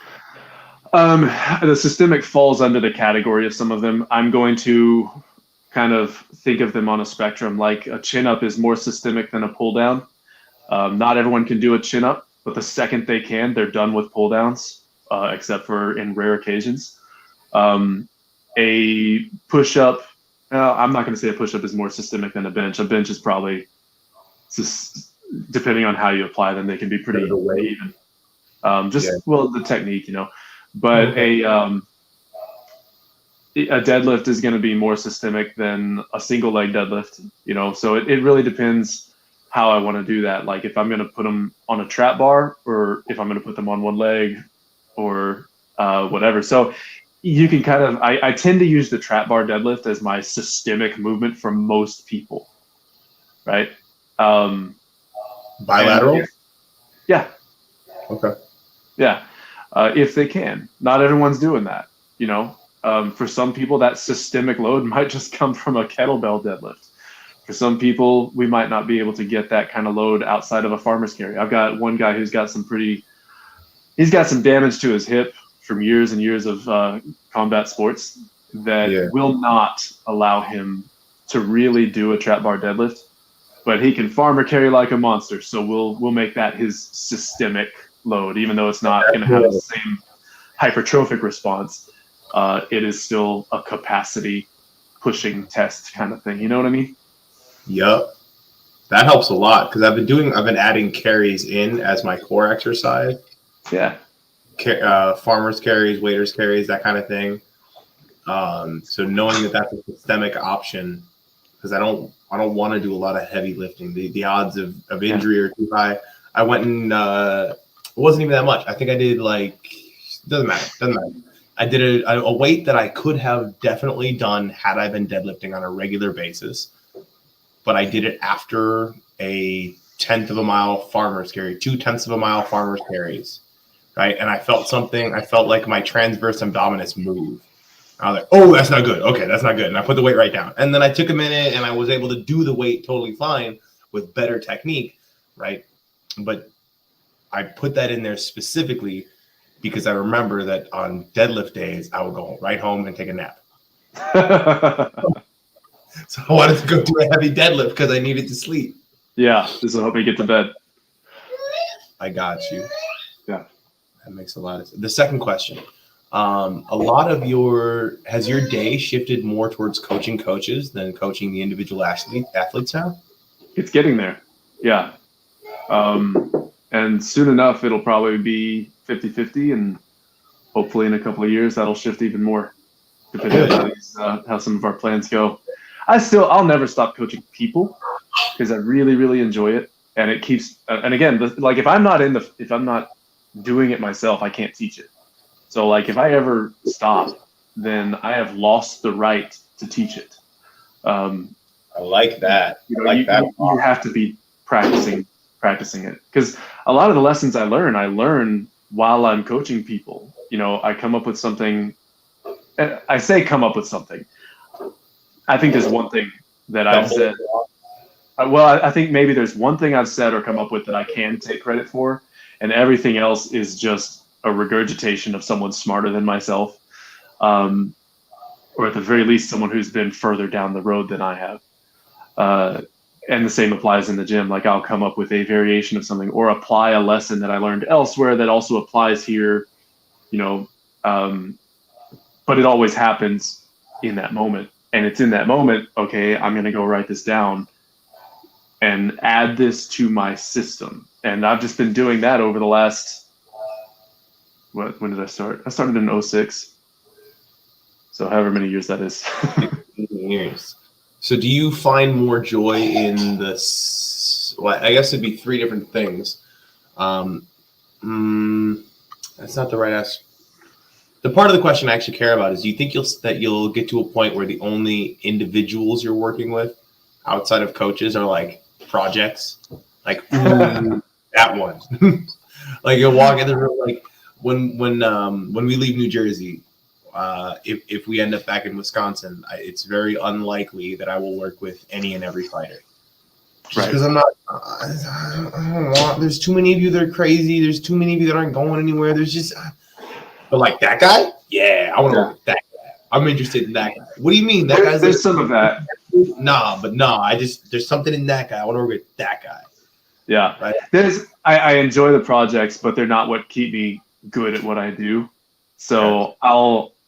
The systemic falls under the category of some of them. I'm going to kind of think of them on a spectrum. Like a chin up is more systemic than a pull down. Not everyone can do a chin up, but the second they can, they're done with pull downs, except for in rare occasions. A push up, I'm not going to say a push up is more systemic than a bench. A bench is probably, depending on how you apply them, they can be pretty even. Well, the technique, but a deadlift is going to be more systemic than a single leg deadlift, so it really depends how I want to do that. Like if I'm going to put them on a trap bar, or if I'm going to put them on one leg, or whatever. So you can kind of, I tend to use the trap bar deadlift as my systemic movement for most people, right? Bilateral? Yeah. Okay. Yeah. If they can. Not everyone's doing that, for some people, that systemic load might just come from a kettlebell deadlift. For some people, we might not be able to get that kind of load outside of a farmer's carry. I've got one guy who's got he's got some damage to his hip from years and years of combat sports that will not allow him to really do a trap bar deadlift, but he can farmer carry like a monster. So we'll make that his systemic load, even though it's not going to have the same hypertrophic response. It is still a capacity pushing test kind of thing. You know what I mean? Yep. That helps a lot because I've been adding carries in as my core exercise. Yeah. Farmers carries, waiters carries, that kind of thing. So knowing that that's a systemic option, because I don't want to do a lot of heavy lifting. The odds of injury are too high. I went and it wasn't even that much. I think I did doesn't matter. I did a weight that I could have definitely done had I been deadlifting on a regular basis, but I did it after a 1/10 of a mile farmer's carry, 2/10 of a mile farmer's carries, right? And I felt something. I felt like my transverse abdominis move. I was like, oh, that's not good. Okay, that's not good. And I put the weight right down. And then I took a minute and I was able to do the weight totally fine with better technique, right? But I put that in there specifically because I remember that on deadlift days, I would go right home and take a nap. So I wanted to go do a heavy deadlift because I needed to sleep. Yeah, just help me get to bed. I got you. Yeah. That makes a lot of sense. The second question. Has your day shifted more towards coaching coaches than coaching the individual athletes now? It's getting there. Yeah. And soon enough, it'll probably be 50-50, and hopefully in a couple of years, that'll shift even more, depending on how some of our plans go. I'll never stop coaching people because I really, really enjoy it. And it keeps, and again, like if I'm not doing it myself, I can't teach it. So like if I ever stop, then I have lost the right to teach it. I like that. You have to be practicing it, because a lot of the lessons I learn while I'm coaching people. I come up with something. I say come up with something. I think there's one thing that I've said. I think maybe there's one thing I've said or come up with that I can take credit for, and everything else is just a regurgitation of someone smarter than myself, or at the very least, someone who's been further down the road than I have. And the same applies in the gym. Like I'll come up with a variation of something or apply a lesson that I learned elsewhere that also applies here, but it always happens in that moment. And it's in that moment, okay, I'm going to go write this down and add this to my system. And I've just been doing that over the last, when did I start? I started in 2006. So however many years that is. Years. So do you find more joy in this? Well, I guess it'd be three different things. That's not the right answer. The part of the question I actually care about is, do you think you'll get to a point where the only individuals you're working with outside of coaches are like projects? Like, ooh, that one. Like you'll walk in the room, like when we leave New Jersey, if we end up back in Wisconsin, it's very unlikely that I will work with any and every fighter. Just because I'm not, I don't want. There's too many of you that are crazy. There's too many of you that aren't going anywhere. There's just, but like that guy, yeah, I want to work with that guy. I'm interested in that guy. What do you mean? That guy's there's like, some of that. Nah. There's something in that guy. I want to work with that guy. Yeah, right? I enjoy the projects, but they're not what keep me good at what I do. So I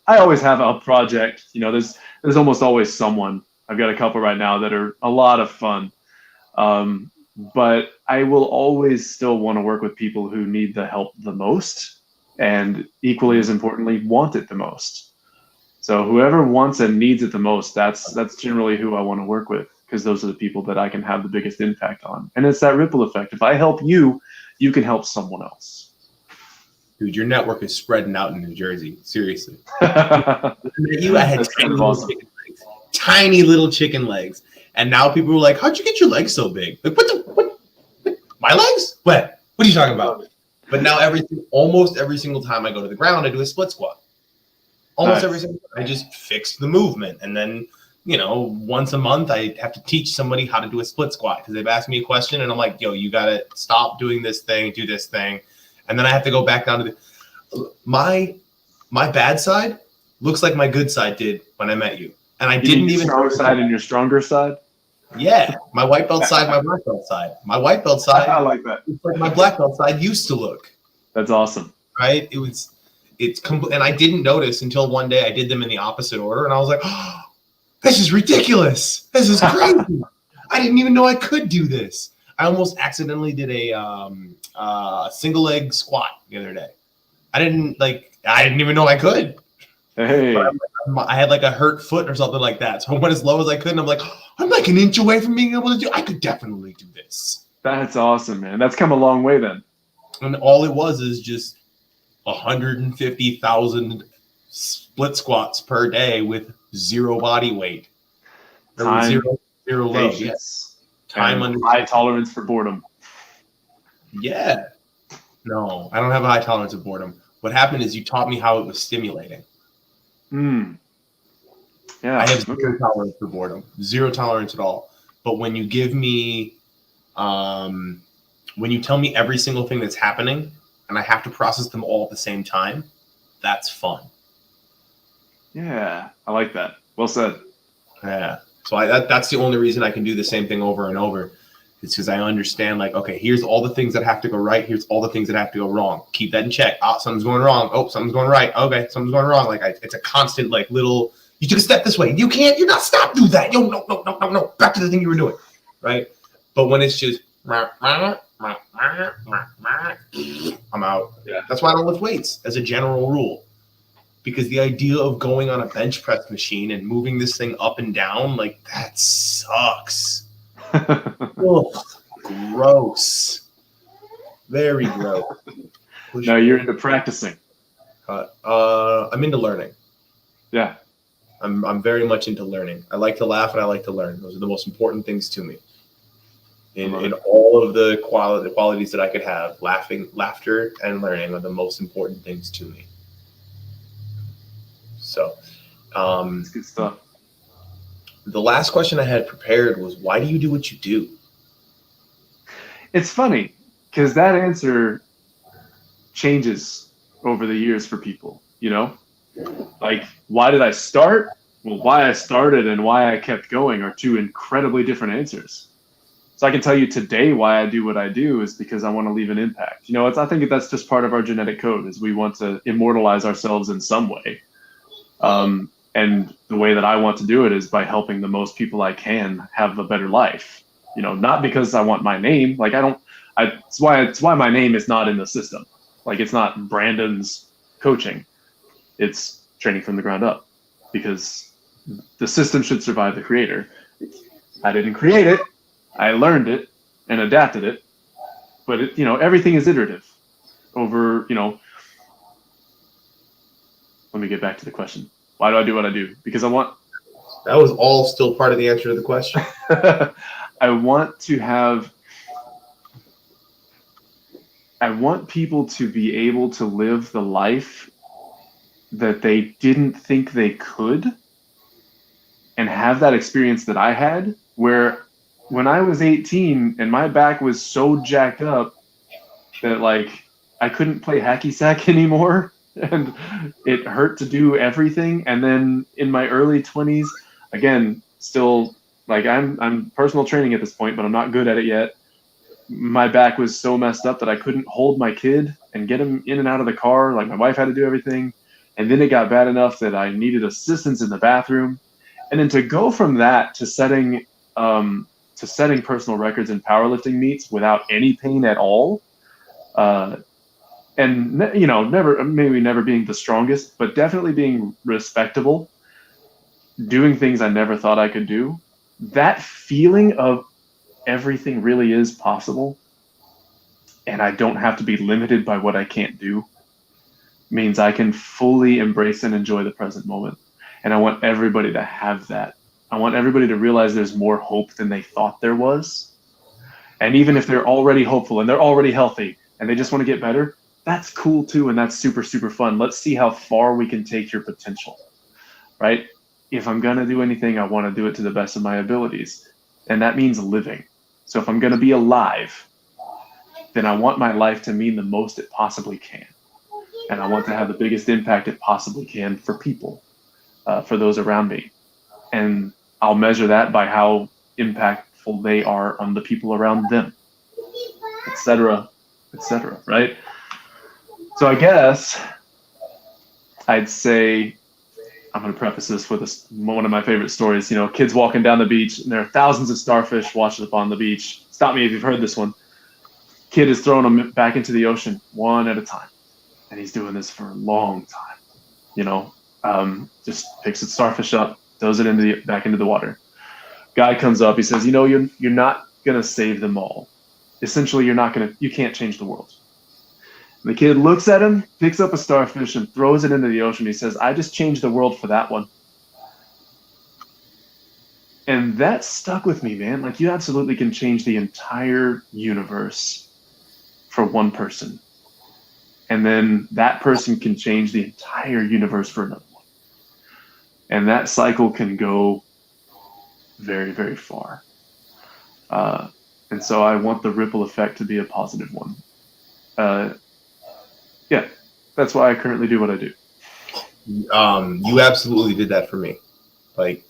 always have a project. There's almost always someone. I've got a couple right now that are a lot of fun. But I will always still want to work with people who need the help the most, and equally as importantly, want it the most. So whoever wants and needs it the most, that's generally who I want to work with, because those are the people that I can have the biggest impact on. And it's that ripple effect. If I help you, you can help someone else. Dude, your network is spreading out in New Jersey. Seriously. I had tiny little chicken legs. And now people are like, how'd you get your legs so big? Like, what? My legs? What are you talking about? But now almost every single time I go to the ground, I do a split squat. Almost every single time. I just fix the movement. And then, once a month, I have to teach somebody how to do a split squat because they've asked me a question. And I'm like, yo, you got to stop doing this thing, do this thing. And then I have to go back down to my bad side looks like my good side did when I met you. And I didn't even strong side and your stronger side. Yeah, my white belt side, my black belt side. My white belt side, I like that. It's like my black belt side used to look. That's awesome. Right? And I didn't notice until one day I did them in the opposite order, and I was like, oh, this is ridiculous. This is crazy. I didn't even know I could do this. I almost accidentally did a single leg squat the other day. I didn't even know I could. Hey. I had like a hurt foot or something like that. So I went as low as I could, and I'm like, I'm like an inch away from being able to do. I could definitely do this. That's awesome, man. That's come a long way then. And all it was is just 150,000 split squats per day with zero body weight. Time, zero load. Yes. Time under high tolerance for boredom. Yeah. No, I don't have a high tolerance of boredom. What happened is you taught me how it was stimulating. Yeah. I have zero tolerance for boredom. Zero tolerance at all. But when you give me, when you tell me every single thing that's happening and I have to process them all at the same time, that's fun. Yeah, I like that. Well said. Yeah. So that's the only reason I can do the same thing over and over. It's because I understand, like, okay, here's all the things that have to go right. Here's all the things that have to go wrong. Keep that in check. Oh, something's going wrong. Oh, something's going right. Okay, something's going wrong. Like, it's a constant, like, little, you took a step this way. You're not, stop, do that. Yo, no. Back to the thing you were doing, right? But when it's just, I'm out. Yeah. That's why I don't lift weights as a general rule. Because the idea of going on a bench press machine and moving this thing up and down, like, that sucks. Oh, gross. Very gross. Now you're into practicing. I'm into learning. Yeah. I'm very much into learning. I like to laugh and I like to learn. Those are the most important things to me. In all of the qualities that I could have, laughter and learning are the most important things to me. So, that's good stuff. The last question I had prepared was, why do you do what you do? It's funny because that answer changes over the years for people, Like, why did I start? Well, why I started and why I kept going are two incredibly different answers. So I can tell you today why I do what I do is because I want to leave an impact. I think that's just part of our genetic code is we want to immortalize ourselves in some way. And the way that I want to do it is by helping the most people I can have a better life. Not because I want my name. Like it's why my name is not in the system. Like it's not Brandon's coaching. It's training from the ground up because the system should survive the creator. I didn't create it. I learned it and adapted it. But everything is iterative over, let me get back to the question. Why do I do what I do? Because I want. That was all still part of the answer to the question. I want people to be able to live the life that they didn't think they could and have that experience that I had where when I was 18 and my back was so jacked up that like I couldn't play hacky sack anymore and it hurt to do everything. And then in my early 20s, again, still like I'm personal training at this point, but I'm not good at it yet. My back was so messed up that I couldn't hold my kid and get him in and out of the car. Like my wife had to do everything. And then it got bad enough that I needed assistance in the bathroom. And then to go from that to setting personal records in powerlifting meets without any pain at all, and never being the strongest, but definitely being respectable, doing things I never thought I could do. That feeling of everything really is possible, and I don't have to be limited by what I can't do, means I can fully embrace and enjoy the present moment. And I want everybody to have that. I want everybody to realize there's more hope than they thought there was. And even if they're already hopeful and they're already healthy and they just want to get better, that's cool too. And that's super, super fun. Let's see how far we can take your potential, right? If I'm going to do anything, I want to do it to the best of my abilities. And that means living. So if I'm going to be alive, then I want my life to mean the most it possibly can. And I want to have the biggest impact it possibly can for people, for those around me. And I'll measure that by how impactful they are on the people around them, et cetera, right? So I guess I'd say, I'm going to preface this with one of my favorite stories. You know, kids walking down the beach, and there are thousands of starfish washed up on the beach. Stop me if you've heard this one. Kid is throwing them back into the ocean one at a time. And he's doing this for a long time. You know, just picks the starfish up, throws it back into the water. Guy comes up, he says, you know, you're not going to save them all. Essentially, you can't change the world. And the kid looks at him, picks up a starfish and throws it into the ocean. He says, I just changed the world for that one. And that stuck with me, man. Like, you absolutely can change the entire universe for one person. And then that person can change the entire universe for another one. And that cycle can go very, very far. And so I want the ripple effect to be a positive one. Yeah, that's why I currently do what I do. You absolutely did that for me. Like,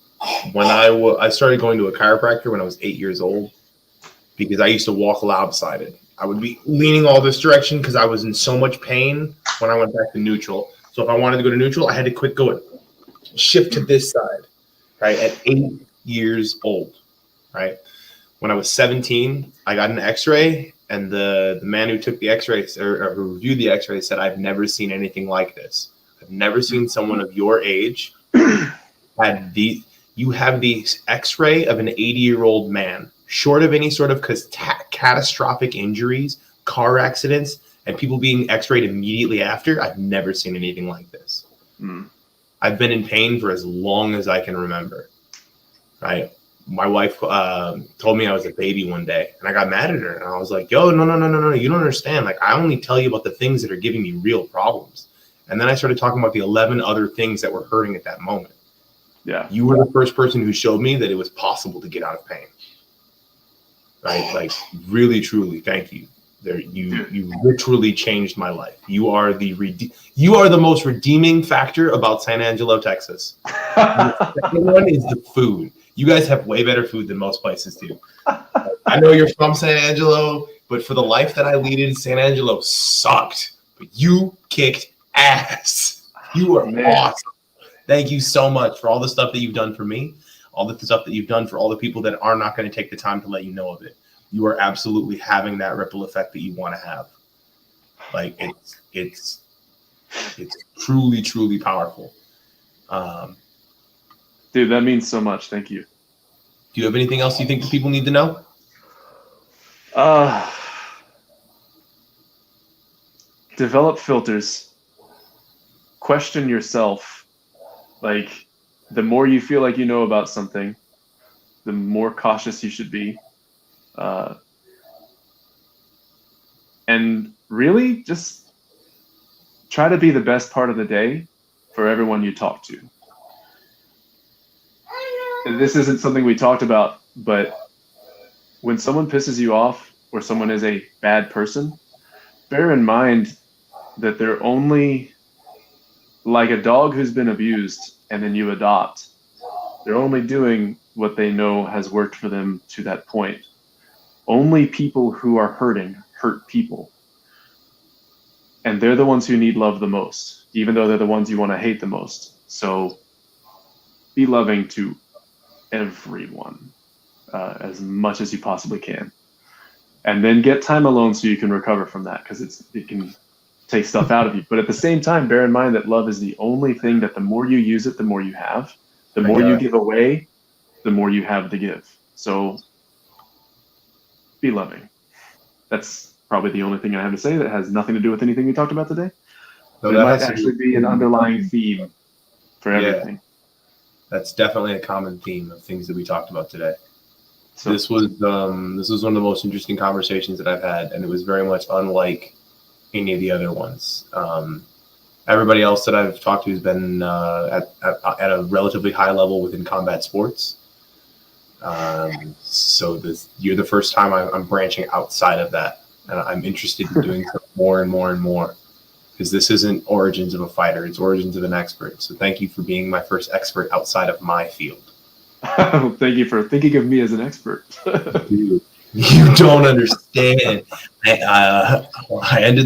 when I started going to a chiropractor when I was 8 years old, because I used to walk lopsided. I would be leaning all this direction because I was in so much pain when I went back to neutral. So if I wanted to go to neutral, I had to quit going, shift to this side, right? At 8 years old, right? When I was 17, I got an x-ray, and the man who took the x-rays or who reviewed the x-ray said, I've never seen anything like this. I've never seen someone of your age you have the x-ray of an 80-year-old man, short of any sort of catastrophic injuries, car accidents, and people being x-rayed immediately after. I've never seen anything like this. I've been in pain for as long as I can remember, right? My wife told me I was a baby one day, and I got mad at her, and I was like, yo, no, you don't understand. Like, I only tell you about the things that are giving me real problems. And then I started talking about the 11 other things that were hurting at that moment. Yeah. You were the first person who showed me that it was possible to get out of pain. Right? Like, really, truly, thank you. You literally changed my life. You are the most redeeming factor about San Angelo, Texas. The second one is the food. You guys have way better food than most places do. I know you're from San Angelo, but for the life that I lead in, San Angelo sucked. But you kicked ass. You are awesome. Thank you so much for all the stuff that you've done for me, all the stuff that you've done for all the people that are not going to take the time to let you know of it. You are absolutely having that ripple effect that you want to have. Like, it's truly, truly powerful. Dude, that means so much. Thank you. Do you have anything else you think the people need to know? Develop filters. Question yourself. Like, the more you feel like you know about something, the more cautious you should be. And really just try to be the best part of the day for everyone you talk to. And this isn't something we talked about, but when someone pisses you off or someone is a bad person, bear in mind that they're only like a dog who's been abused and then you adopt. They're only doing what they know has worked for them to that point. Only people who are hurting hurt people. And they're the ones who need love the most, even though they're the ones you want to hate the most. So be loving to everyone as much as you possibly can. And then get time alone so you can recover from that, because it can take stuff out of you. But at the same time, bear in mind that love is the only thing that the more you use it, the more you have. The more you give away, the more you have to give. So be loving. That's probably the only thing I have to say that has nothing to do with anything we talked about today. But it might actually be an underlying theme for everything. That's definitely a common theme of things that we talked about today. So this was one of the most interesting conversations that I've had, and it was very much unlike any of the other ones. Everybody else that I've talked to has been at a relatively high level within combat sports. So you're the first time I'm branching outside of that, and I'm interested in doing more and more and more, because this isn't origins of a fighter, it's origins of an expert. So thank you for being my first expert outside of my field. Thank you for thinking of me as an expert. Dude, you don't understand. I ended the